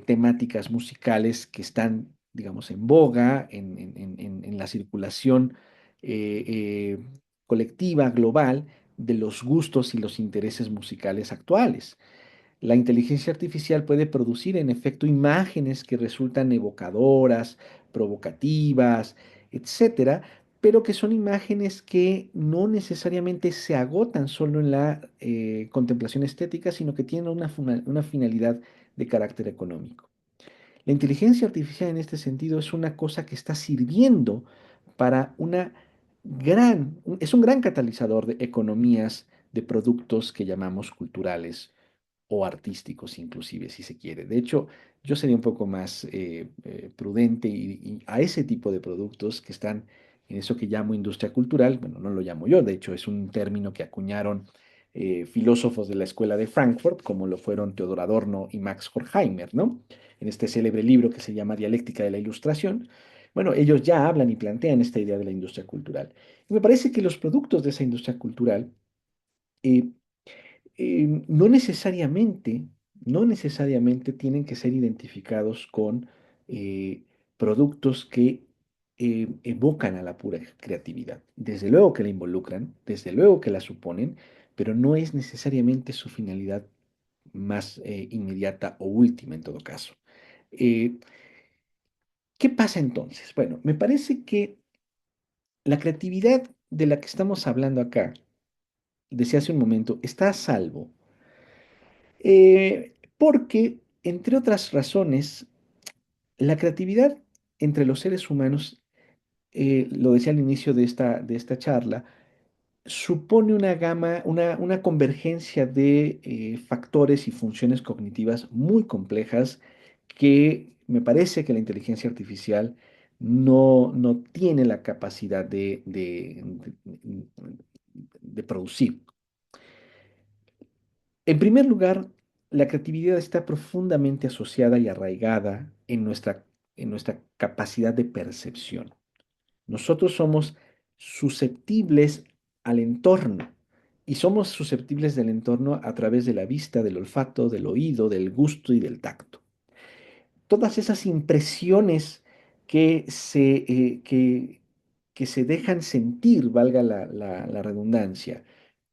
temáticas musicales que están, digamos, en boga, en la circulación eh, eh, colectiva, global, de los gustos y los intereses musicales actuales. La inteligencia artificial puede producir en efecto imágenes que resultan evocadoras, provocativas, etcétera, pero que son imágenes que no necesariamente se agotan solo en la contemplación estética, sino que tienen una finalidad de carácter económico. La inteligencia artificial en este sentido es una cosa que está sirviendo para es un gran catalizador de economías de productos que llamamos culturales o artísticos inclusive, si se quiere. De hecho, yo sería un poco más prudente y a ese tipo de productos que están en eso que llamo industria cultural, bueno, no lo llamo yo, de hecho es un término que acuñaron filósofos de la escuela de Frankfurt, como lo fueron Theodor Adorno y Max Horkheimer, ¿no? En este célebre libro que se llama Dialéctica de la Ilustración. Bueno, ellos ya hablan y plantean esta idea de la industria cultural. Y me parece que los productos de esa industria cultural eh, no necesariamente, no necesariamente tienen que ser identificados con eh, productos que evocan a la pura creatividad. Desde luego que la involucran, desde luego que la suponen, pero no es necesariamente su finalidad más inmediata o última en todo caso. Eh, ¿Qué pasa entonces? Bueno, me parece que la creatividad de la que estamos hablando acá, decía hace un momento, está a salvo porque, entre otras razones, la creatividad entre los seres humanos, lo decía al inicio de esta charla, supone una gama, una convergencia de factores y funciones cognitivas muy complejas que me parece que la inteligencia artificial no tiene la capacidad de producir. En primer lugar, la creatividad está profundamente asociada y arraigada en nuestra capacidad de percepción. Nosotros somos susceptibles al entorno y somos susceptibles del entorno a través de la vista, del olfato, del oído, del gusto y del tacto. Todas esas impresiones que que se dejan sentir, valga la redundancia,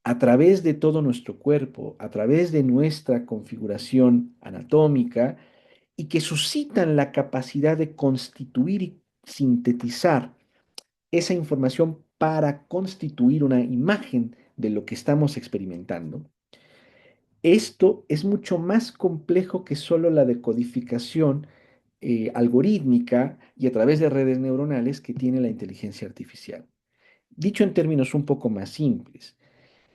a través de todo nuestro cuerpo, a través de nuestra configuración anatómica y que suscitan la capacidad de constituir y sintetizar esa información para constituir una imagen de lo que estamos experimentando. Esto es mucho más complejo que solo la decodificación algorítmica y a través de redes neuronales que tiene la inteligencia artificial. Dicho en términos un poco más simples,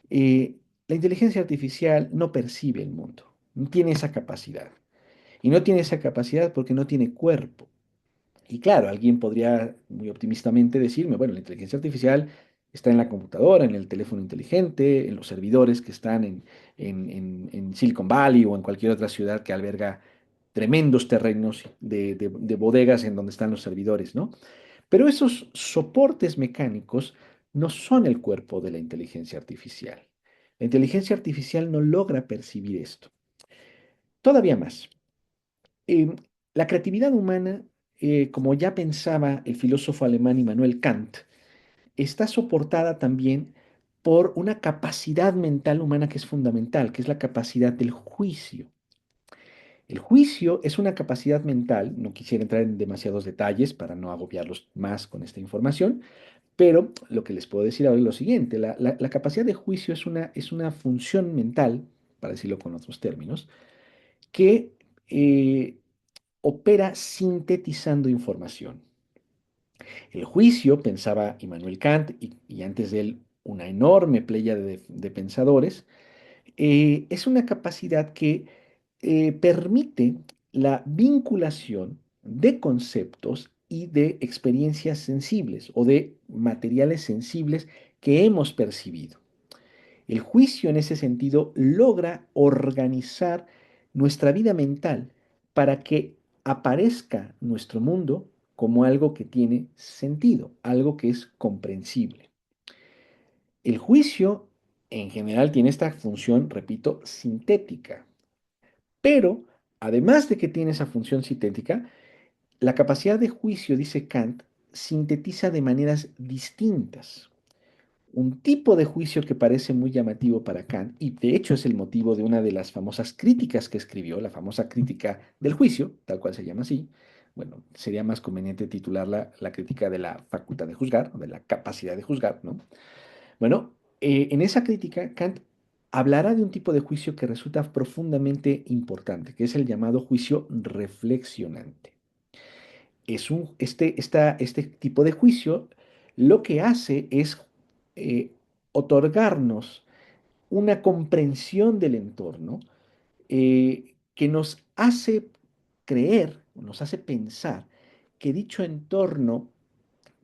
eh, la inteligencia artificial no percibe el mundo, no tiene esa capacidad. Y no tiene esa capacidad porque no tiene cuerpo. Y claro, alguien podría muy optimistamente decirme, bueno, la inteligencia artificial está en la computadora, en el teléfono inteligente, en los servidores que están en Silicon Valley o en cualquier otra ciudad que alberga tremendos terrenos de bodegas en donde están los servidores, ¿no? Pero esos soportes mecánicos no son el cuerpo de la inteligencia artificial. La inteligencia artificial no logra percibir esto. Todavía más. eh, la creatividad humana, como ya pensaba el filósofo alemán Immanuel Kant, está soportada también por una capacidad mental humana que es fundamental, que es la capacidad del juicio. El juicio es una capacidad mental, no quisiera entrar en demasiados detalles para no agobiarlos más con esta información, pero lo que les puedo decir ahora es lo siguiente, la capacidad de juicio es una función mental, para decirlo con otros términos, que opera sintetizando información. El juicio, pensaba Immanuel Kant y antes de él una enorme playa de pensadores, es una capacidad que permite la vinculación de conceptos y de experiencias sensibles o de materiales sensibles que hemos percibido. El juicio en ese sentido logra organizar nuestra vida mental para que aparezca nuestro mundo como algo que tiene sentido, algo que es comprensible. El juicio en general tiene esta función, repito, sintética, pero además de que tiene esa función sintética, la capacidad de juicio, dice Kant, sintetiza de maneras distintas. Un tipo de juicio que parece muy llamativo para Kant, y de hecho es el motivo de una de las famosas críticas que escribió, la famosa crítica del juicio, tal cual se llama así, bueno, sería más conveniente titularla la crítica de la facultad de juzgar, o de la capacidad de juzgar, ¿no? Bueno, en esa crítica, Kant hablará de un tipo de juicio que resulta profundamente importante, que es el llamado juicio reflexionante. Este tipo de juicio lo que hace es eh, otorgarnos una comprensión del entorno que nos hace creer, nos hace pensar que dicho entorno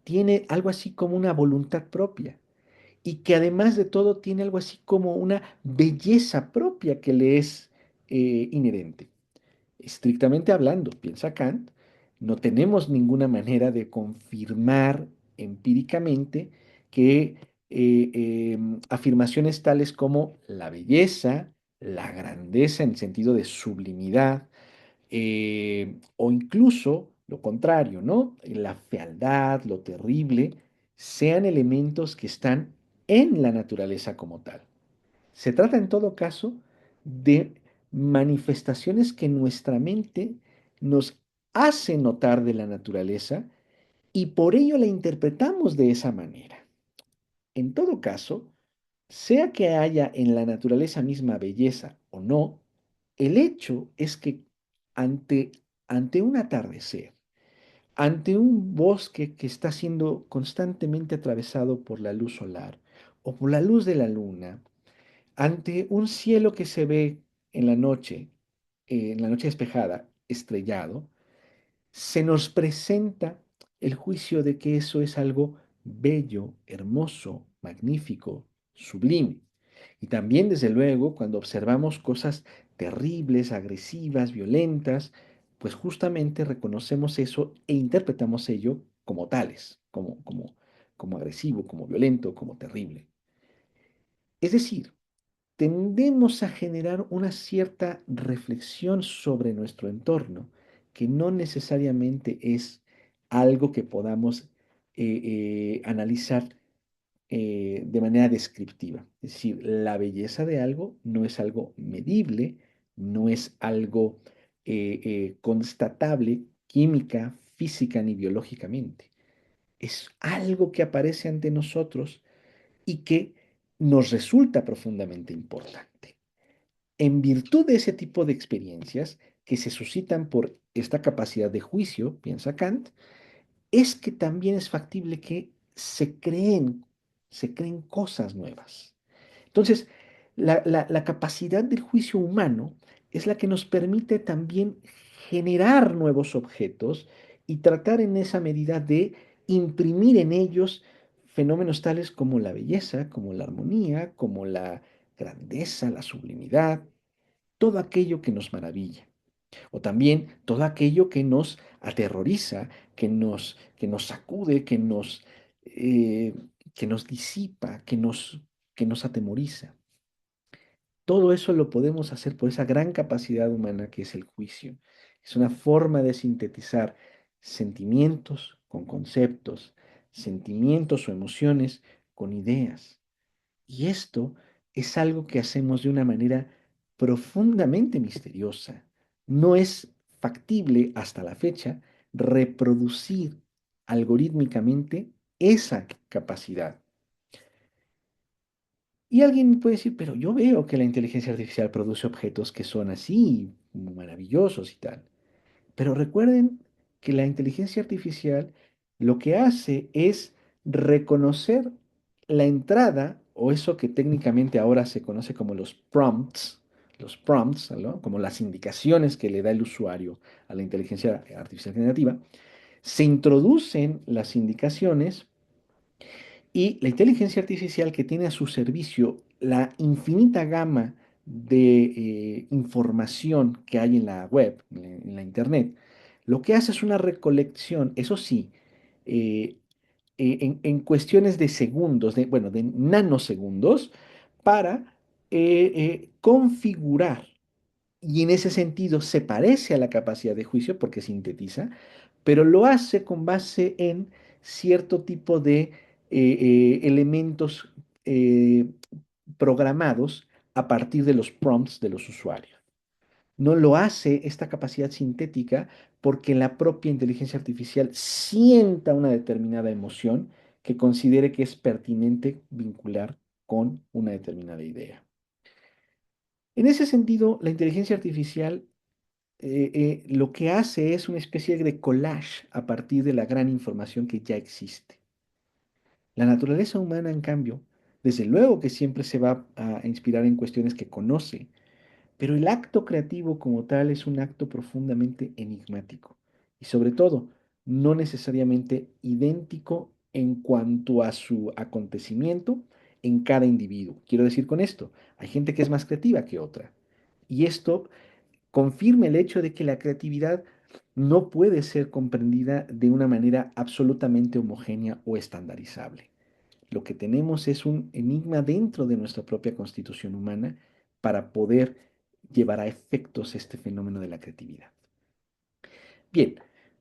tiene algo así como una voluntad propia y que además de todo tiene algo así como una belleza propia que le es inherente. Estrictamente hablando, piensa Kant, no tenemos ninguna manera de confirmar empíricamente que afirmaciones tales como la belleza, la grandeza en sentido de sublimidad, o incluso lo contrario, ¿no? La fealdad, lo terrible, sean elementos que están en la naturaleza como tal. Se trata en todo caso de manifestaciones que nuestra mente nos hace notar de la naturaleza y por ello la interpretamos de esa manera. En todo caso, sea que haya en la naturaleza misma belleza o no, el hecho es que ante, ante un atardecer, ante un bosque que está siendo constantemente atravesado por la luz solar o por la luz de la luna, ante un cielo que se ve en la noche despejada, estrellado, se nos presenta el juicio de que eso es algo bello, hermoso, magnífico, sublime. Y también, desde luego, cuando observamos cosas terribles, agresivas, violentas, pues justamente reconocemos eso e interpretamos ello como tales, como agresivo, como violento, como terrible. Es decir, tendemos a generar una cierta reflexión sobre nuestro entorno, que no necesariamente es algo que podamos analizar de manera descriptiva. Es decir, la belleza de algo no es algo medible, no es algo constatable química, física ni biológicamente. Es algo que aparece ante nosotros y que nos resulta profundamente importante. En virtud de ese tipo de experiencias que se suscitan por esta capacidad de juicio, piensa Kant, es que también es factible que se creen cosas nuevas. Entonces, la capacidad del juicio humano es la que nos permite también generar nuevos objetos y tratar en esa medida de imprimir en ellos fenómenos tales como la belleza, como la armonía, como la grandeza, la sublimidad, todo aquello que nos maravilla, o también todo aquello que nos aterroriza, que nos sacude, eh, que nos disipa, que nos atemoriza. Todo eso lo podemos hacer por esa gran capacidad humana que es el juicio. Es una forma de sintetizar sentimientos con conceptos, sentimientos o emociones con ideas. Y esto es algo que hacemos de una manera profundamente misteriosa. No es factible hasta la fecha reproducir algorítmicamente esa capacidad. Y alguien puede decir, pero yo veo que la inteligencia artificial produce objetos que son así, maravillosos y tal. Pero recuerden que la inteligencia artificial lo que hace es reconocer la entrada, o eso que técnicamente ahora se conoce como los prompts, ¿no? Como las indicaciones que le da el usuario a la inteligencia artificial generativa, se introducen las indicaciones y la inteligencia artificial que tiene a su servicio la infinita gama de información que hay en la web, en la internet, lo que hace es una recolección, eso sí, eh, en cuestiones de segundos, bueno, de nanosegundos, para configurar. Y en ese sentido se parece a la capacidad de juicio porque sintetiza, pero lo hace con base en cierto tipo de elementos eh, programados a partir de los prompts de los usuarios. No lo hace esta capacidad sintética porque la propia inteligencia artificial sienta una determinada emoción que considere que es pertinente vincular con una determinada idea. En ese sentido, la inteligencia artificial lo que hace es una especie de collage a partir de la gran información que ya existe. La naturaleza humana, en cambio, desde luego que siempre se va a inspirar en cuestiones que conoce, pero el acto creativo como tal es un acto profundamente enigmático y sobre todo no necesariamente idéntico en cuanto a su acontecimiento en cada individuo. Quiero decir con esto, hay gente que es más creativa que otra y esto confirma el hecho de que la creatividad no puede ser comprendida de una manera absolutamente homogénea o estandarizable. Lo que tenemos es un enigma dentro de nuestra propia constitución humana para poder llevar a efectos este fenómeno de la creatividad. Bien,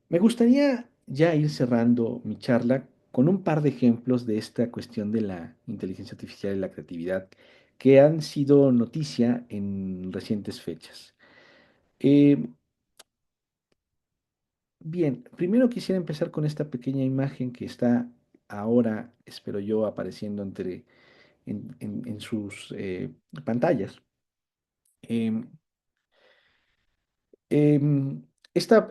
me gustaría ya ir cerrando mi charla con un par de ejemplos de esta cuestión de la inteligencia artificial y la creatividad que han sido noticia en recientes fechas. Eh, Bien, primero quisiera empezar con esta pequeña imagen que está ahora, espero yo, apareciendo en sus pantallas. Em, esta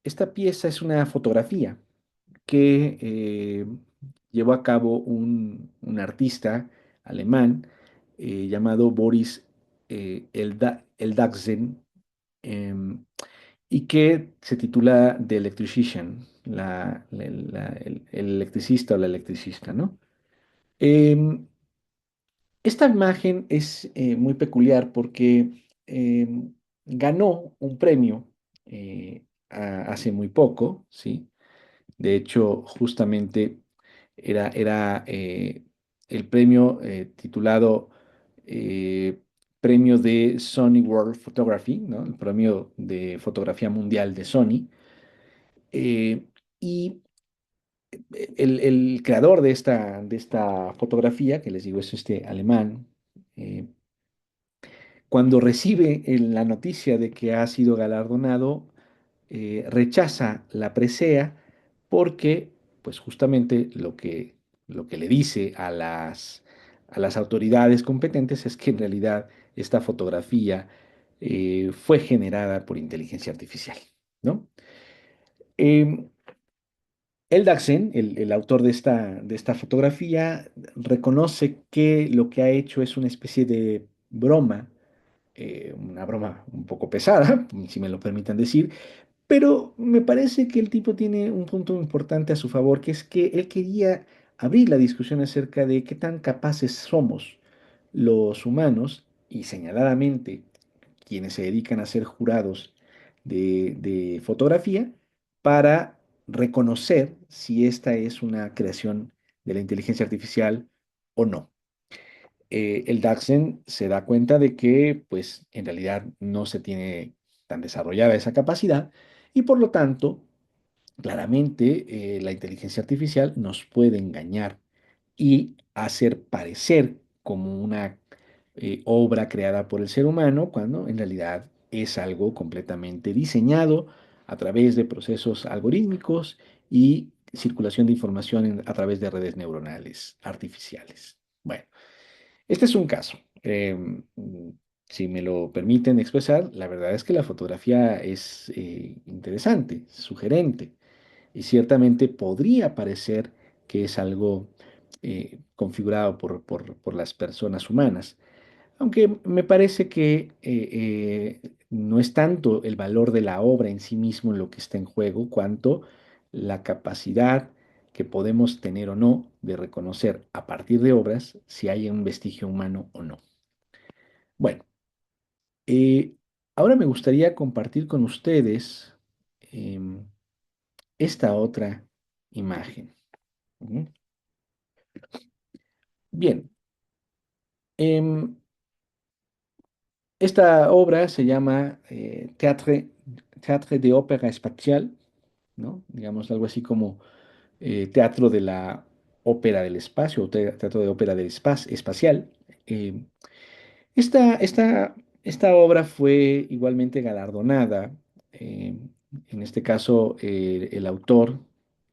esta pieza es una fotografía que llevó a cabo un artista alemán llamado Boris Eldagsen, em, y que se titula The Electrician, el electricista o la electricista, ¿no? Em, Esta imagen es muy peculiar porque ganó un premio hace muy poco, ¿sí? De hecho, justamente era el premio titulado eh, Premio de Sony World Photography, ¿no? El premio de fotografía mundial de Sony. Eh, y el creador de esta fotografía, que les digo es este alemán, eh, cuando recibe la noticia de que ha sido galardonado, rechaza la presea porque, pues justamente lo que le dice a las autoridades competentes es que en realidad esta fotografía fue generada por inteligencia artificial, ¿no? Em, Eldagsen, el autor de esta fotografía, reconoce que lo que ha hecho es una especie de broma, una broma un poco pesada, si me lo permiten decir, pero me parece que el tipo tiene un punto importante a su favor, que es que él quería abrir la discusión acerca de qué tan capaces somos los humanos y señaladamente quienes se dedican a ser jurados de fotografía para reconocer si esta es una creación de la inteligencia artificial o no. El Daxen se da cuenta de que, pues, en realidad no se tiene tan desarrollada esa capacidad y por lo tanto, claramente, la inteligencia artificial nos puede engañar y hacer parecer como una obra creada por el ser humano cuando en realidad es algo completamente diseñado a través de procesos algorítmicos y circulación de información a través de redes neuronales artificiales. Bueno. Este es un caso. Si me lo permiten expresar, la verdad es que la fotografía es interesante, sugerente, y ciertamente podría parecer que es algo configurado por las personas humanas. Aunque me parece que no es tanto el valor de la obra en sí mismo lo que está en juego, cuanto la capacidad que podemos tener o no de reconocer a partir de obras si hay un vestigio humano o no. Bueno, eh, ahora me gustaría compartir con ustedes em, esta otra imagen. Ujú. Bien, em, esta obra se llama Théâtre de Ópera Espacial, ¿no? Digamos algo así como Teatro de la Ópera del Espacio o Teatro de Ópera del Espacial. Eh, esta, esta, esta obra fue igualmente galardonada Eh, en este caso, el autor,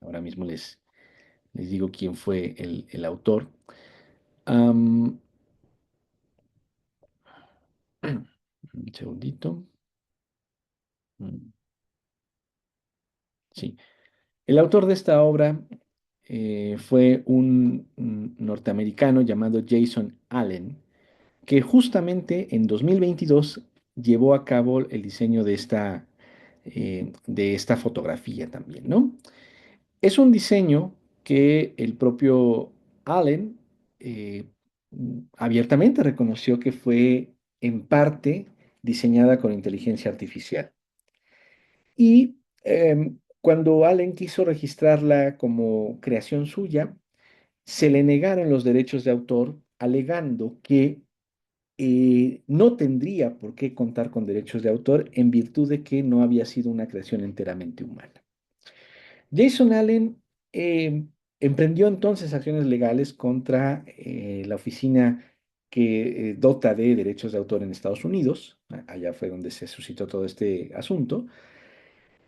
ahora mismo les digo quién fue el autor. Am, un segundito. Mm, Sí. El autor de esta obra fue un norteamericano llamado Jason Allen, que justamente en 2022 llevó a cabo el diseño de esta fotografía también, ¿no? Es un diseño que el propio Allen eh, abiertamente reconoció que fue en parte diseñada con inteligencia artificial. Y cuando Allen quiso registrarla como creación suya, se le negaron los derechos de autor, alegando que no tendría por qué contar con derechos de autor en virtud de que no había sido una creación enteramente humana. Jason Allen eh, emprendió entonces acciones legales contra la oficina que dota de derechos de autor en Estados Unidos. Allá fue donde se suscitó todo este asunto.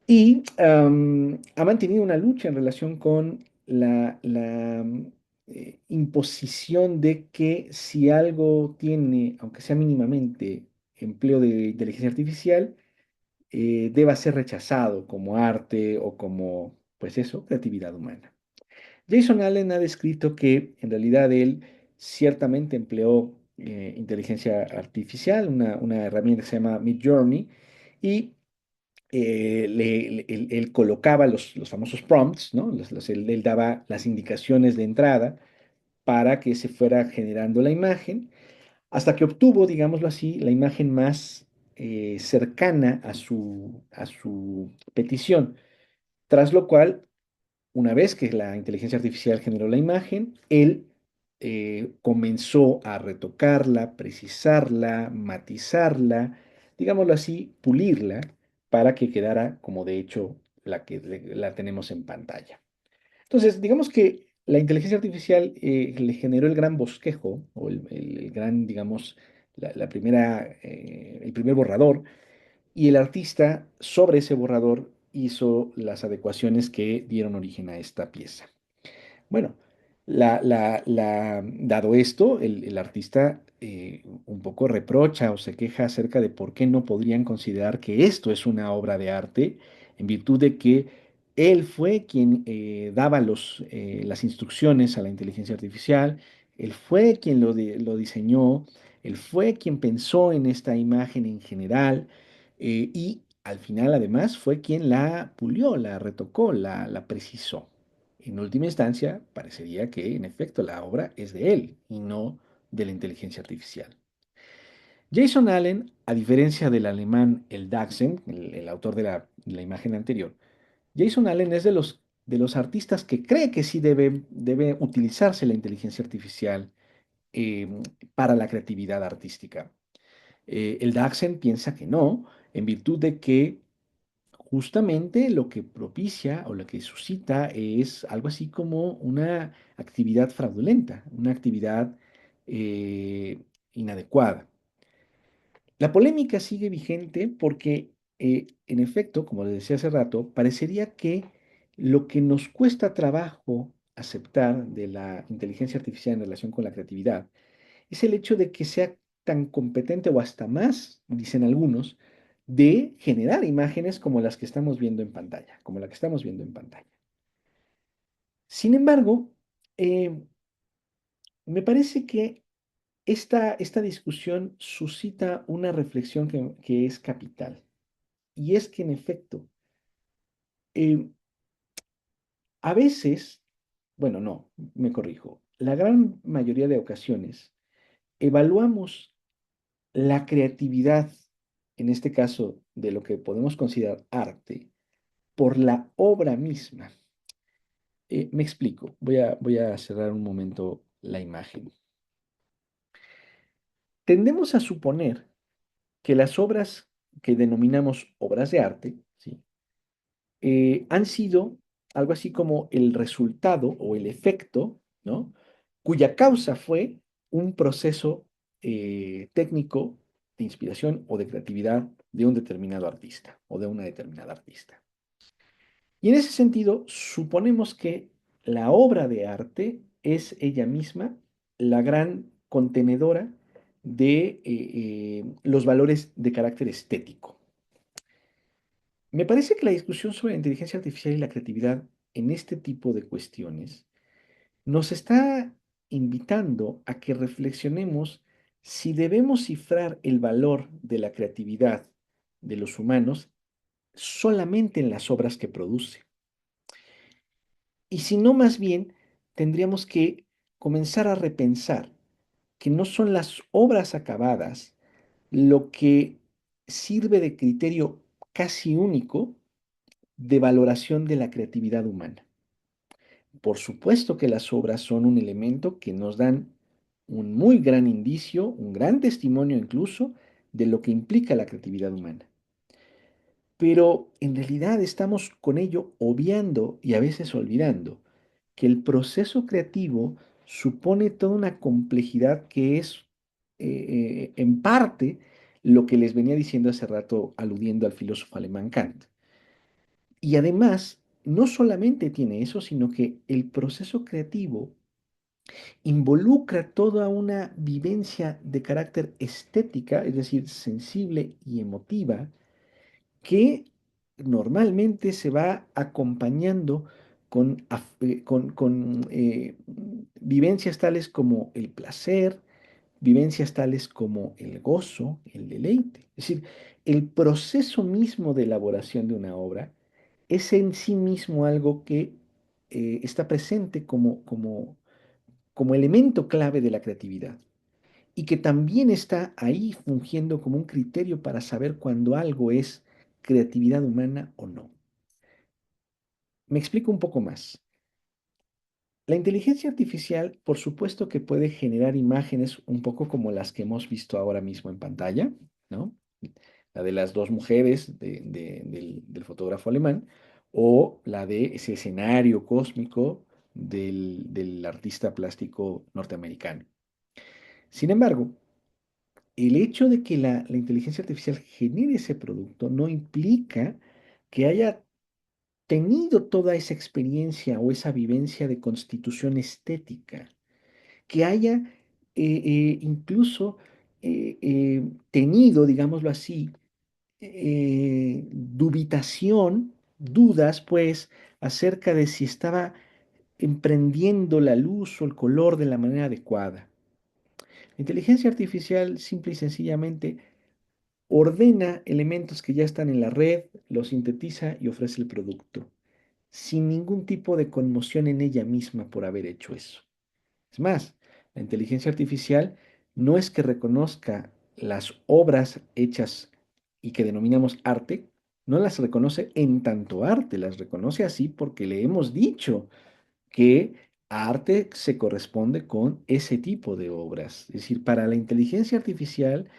Y ha mantenido una lucha en relación con la imposición de que si algo tiene, aunque sea mínimamente, empleo de inteligencia artificial, deba ser rechazado como arte o como, pues eso, creatividad humana. Jason Allen ha descrito que en realidad él ciertamente empleó inteligencia artificial, una herramienta que se llama Midjourney, y él colocaba los famosos prompts, ¿no? Él daba las indicaciones de entrada para que se fuera generando la imagen, hasta que obtuvo, digámoslo así, la imagen más cercana a su petición, tras lo cual una vez que la inteligencia artificial generó la imagen, él comenzó a retocarla, precisarla, matizarla, digámoslo así, pulirla para que quedara como de hecho la tenemos en pantalla. Entonces, digamos que la inteligencia artificial le generó el gran bosquejo o el gran, digamos, el primer borrador y el artista sobre ese borrador hizo las adecuaciones que dieron origen a esta pieza. Bueno, dado esto, el artista un poco reprocha o se queja acerca de por qué no podrían considerar que esto es una obra de arte en virtud de que él fue quien daba las instrucciones a la inteligencia artificial, él fue quien lo diseñó, él fue quien pensó en esta imagen en general y al final además fue quien la pulió, la retocó, la precisó. En última instancia, parecería que en efecto la obra es de él y no de la inteligencia artificial. Jason Allen, a diferencia del alemán El Daxen, el autor de la imagen anterior, Jason Allen es de los artistas que cree que sí debe utilizarse la inteligencia artificial eh, para la creatividad artística. El Daxen piensa que no, en virtud de que justamente lo que propicia o lo que suscita es algo así como una actividad fraudulenta, una actividad eh, inadecuada. La polémica sigue vigente porque, en efecto, como les decía hace rato, parecería que lo que nos cuesta trabajo aceptar de la inteligencia artificial en relación con la creatividad es el hecho de que sea tan competente o hasta más, dicen algunos, de generar imágenes como las que estamos viendo en pantalla, como la que estamos viendo en pantalla. Sin embargo, eh, me parece que esta discusión suscita una reflexión que es capital, y es que en efecto, eh, a veces, bueno, no, me corrijo, la gran mayoría de ocasiones evaluamos la creatividad, en este caso de lo que podemos considerar arte, por la obra misma. Me explico, voy a cerrar un momento la imagen. Tendemos a suponer que las obras que denominamos obras de arte, ¿sí? Han sido algo así como el resultado o el efecto, ¿no? Cuya causa fue un proceso técnico de inspiración o de creatividad de un determinado artista o de una determinada artista. Y en ese sentido, suponemos que la obra de arte es ella misma la gran contenedora de los valores de carácter estético. Me parece que la discusión sobre la inteligencia artificial y la creatividad en este tipo de cuestiones nos está invitando a que reflexionemos si debemos cifrar el valor de la creatividad de los humanos solamente en las obras que produce. Y si no, más bien tendríamos que comenzar a repensar que no son las obras acabadas lo que sirve de criterio casi único de valoración de la creatividad humana. Por supuesto que las obras son un elemento que nos dan un muy gran indicio, un gran testimonio incluso, de lo que implica la creatividad humana. Pero en realidad estamos con ello obviando y a veces olvidando que el proceso creativo supone toda una complejidad que es en parte lo que les venía diciendo hace rato aludiendo al filósofo alemán Kant. Y además, no solamente tiene eso, sino que el proceso creativo involucra toda una vivencia de carácter estética, es decir, sensible y emotiva, que normalmente se va acompañando con vivencias tales como el placer, vivencias tales como el gozo, el deleite. Es decir, el proceso mismo de elaboración de una obra es en sí mismo algo que está presente como elemento clave de la creatividad y que también está ahí fungiendo como un criterio para saber cuándo algo es creatividad humana o no. Me explico un poco más. La inteligencia artificial, por supuesto que puede generar imágenes un poco como las que hemos visto ahora mismo en pantalla, ¿no? La de las dos mujeres del fotógrafo alemán o la de ese escenario cósmico del artista plástico norteamericano. Sin embargo, el hecho de que la inteligencia artificial genere ese producto no implica que haya tenido toda esa experiencia o esa vivencia de constitución estética, que haya incluso tenido, digámoslo así, dubitación, dudas, pues, acerca de si estaba emprendiendo la luz o el color de la manera adecuada. La inteligencia artificial simple y sencillamente ordena elementos que ya están en la red, los sintetiza y ofrece el producto, sin ningún tipo de conmoción en ella misma por haber hecho eso. Es más, la inteligencia artificial no es que reconozca las obras hechas y que denominamos arte, no las reconoce en tanto arte, las reconoce así porque le hemos dicho que arte se corresponde con ese tipo de obras. Es decir, para la inteligencia artificial,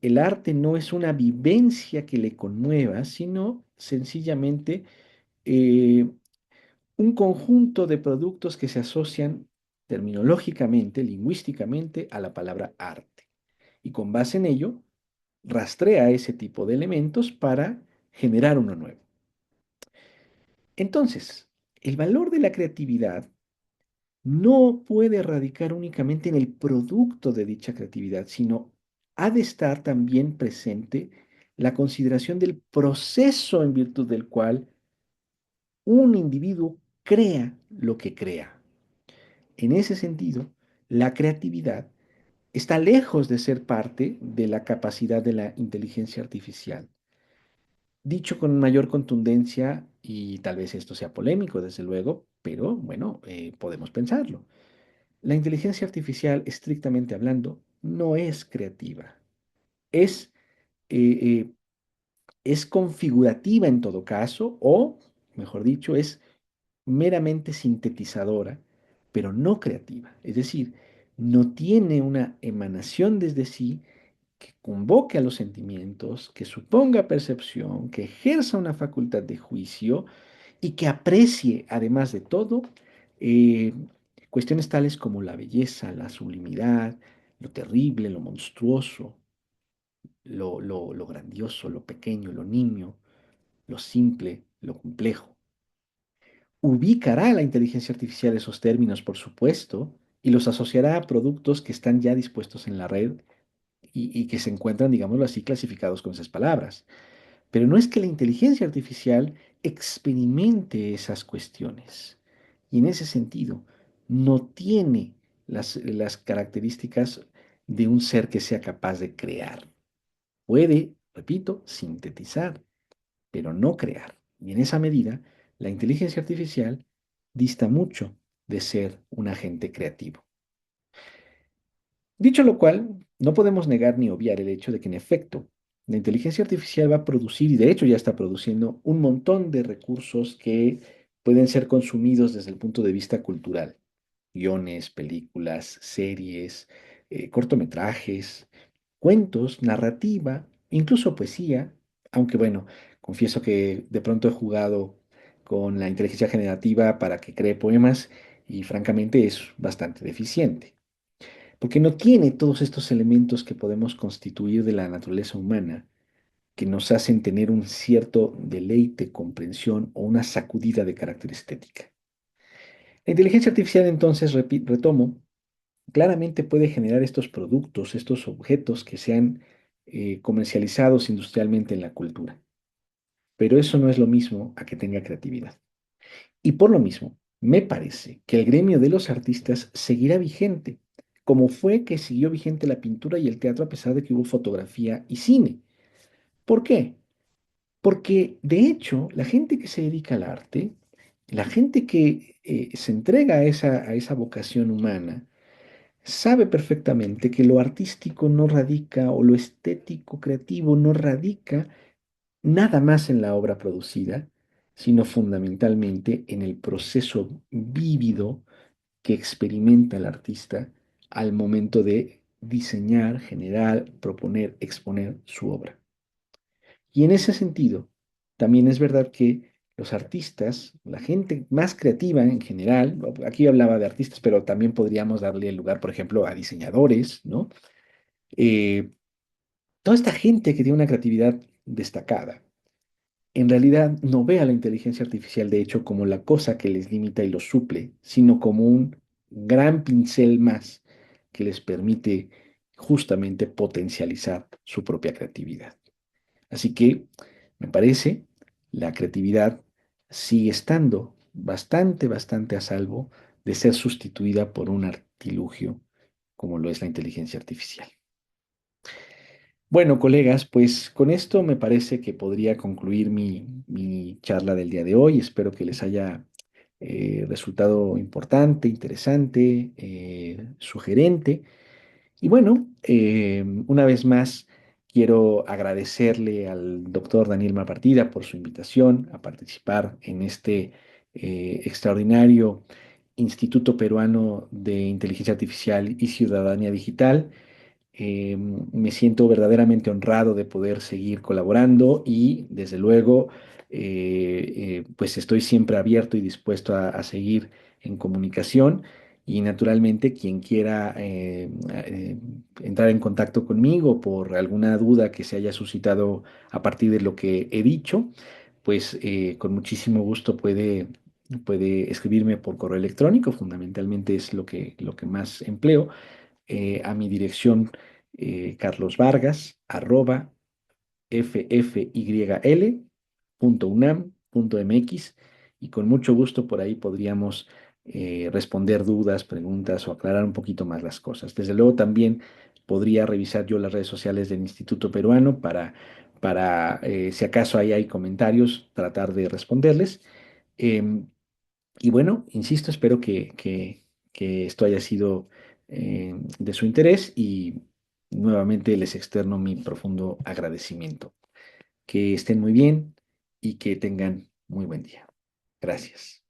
el arte no es una vivencia que le conmueva, sino sencillamente eh, un conjunto de productos que se asocian terminológicamente, lingüísticamente, a la palabra arte. Y con base en ello, rastrea ese tipo de elementos para generar uno nuevo. Entonces, el valor de la creatividad no puede radicar únicamente en el producto de dicha creatividad, sino ha de estar también presente la consideración del proceso en virtud del cual un individuo crea lo que crea. En ese sentido, la creatividad está lejos de ser parte de la capacidad de la inteligencia artificial. Dicho con mayor contundencia, y tal vez esto sea polémico, desde luego, pero bueno, podemos pensarlo. La inteligencia artificial, estrictamente hablando, no es creativa. Es, eh, eh, es configurativa en todo caso, o, mejor dicho, es meramente sintetizadora, pero no creativa. Es decir, no tiene una emanación desde sí que convoque a los sentimientos, que suponga percepción, que ejerza una facultad de juicio y que aprecie, además de todo, eh, cuestiones tales como la belleza, la sublimidad, lo terrible, lo monstruoso. lo grandioso, lo pequeño, lo nimio, lo simple, lo complejo. Ubicará la inteligencia artificial esos términos, por supuesto, y los asociará a productos que están ya dispuestos en la red y que se encuentran, digámoslo así, clasificados con esas palabras. Pero no es que la inteligencia artificial experimente esas cuestiones. Y en ese sentido, no tiene las características de un ser que sea capaz de crear. Puede, repito, sintetizar, pero no crear. Y en esa medida, la inteligencia artificial dista mucho de ser un agente creativo. Dicho lo cual, no podemos negar ni obviar el hecho de que, en efecto, la inteligencia artificial va a producir, y de hecho ya está produciendo, un montón de recursos que pueden ser consumidos desde el punto de vista cultural. Guiones, películas, series, cortometrajes, cuentos, narrativa, incluso poesía, aunque bueno, confieso que de pronto he jugado con la inteligencia generativa para que cree poemas y francamente es bastante deficiente porque no tiene todos estos elementos que podemos constituir de la naturaleza humana, que nos hacen tener un cierto deleite, comprensión o una sacudida de carácter estética. La inteligencia artificial, entonces, retomo, claramente puede generar estos productos, estos objetos que sean comercializados industrialmente en la cultura, pero eso no es lo mismo a que tenga creatividad. Y por lo mismo, me parece que el gremio de los artistas seguirá vigente, como fue que siguió vigente la pintura y el teatro a pesar de que hubo fotografía y cine. ¿Por qué? Porque de hecho, la gente que se dedica al arte, la gente que se entrega a esa vocación humana, sabe perfectamente que lo artístico no radica o lo estético creativo no radica nada más en la obra producida, sino fundamentalmente en el proceso vívido que experimenta el artista al momento de diseñar, generar, proponer, exponer su obra. Y en ese sentido, también es verdad que los artistas, la gente más creativa en general, aquí hablaba de artistas, pero también podríamos darle el lugar, por ejemplo, a diseñadores, ¿no? Eh, Toda esta gente que tiene una creatividad destacada en realidad no ve a la inteligencia artificial, de hecho, como la cosa que les limita y los suple, sino como un gran pincel más que les permite justamente potencializar su propia creatividad. Así que, me parece, la creatividad sigue estando bastante a salvo de ser sustituida por un artilugio como lo es la inteligencia artificial. Bueno, colegas, pues con esto me parece que podría concluir mi charla del día de hoy. Espero que les haya resultado importante, interesante, sugerente. Y bueno, una vez más quiero agradecerle al doctor Daniel Malpartida por su invitación a participar en este extraordinario Instituto Peruano de Inteligencia Artificial y Ciudadanía Digital. Me siento verdaderamente honrado de poder seguir colaborando y desde luego pues estoy siempre abierto y dispuesto a seguir en comunicación y naturalmente quien quiera entrar en contacto conmigo por alguna duda que se haya suscitado a partir de lo que he dicho, pues con muchísimo gusto puede escribirme por correo electrónico, fundamentalmente es lo que más empleo a mi dirección carlosvargas arroba ffyl.unam.mx y con mucho gusto por ahí podríamos responder dudas, preguntas o aclarar un poquito más las cosas. Desde luego también podría revisar yo las redes sociales del Instituto Peruano para si acaso ahí hay comentarios, tratar de responderles. Em, y bueno, insisto, espero que esto haya sido de su interés y nuevamente les externo mi profundo agradecimiento. Que estén muy bien y que tengan muy buen día. Gracias.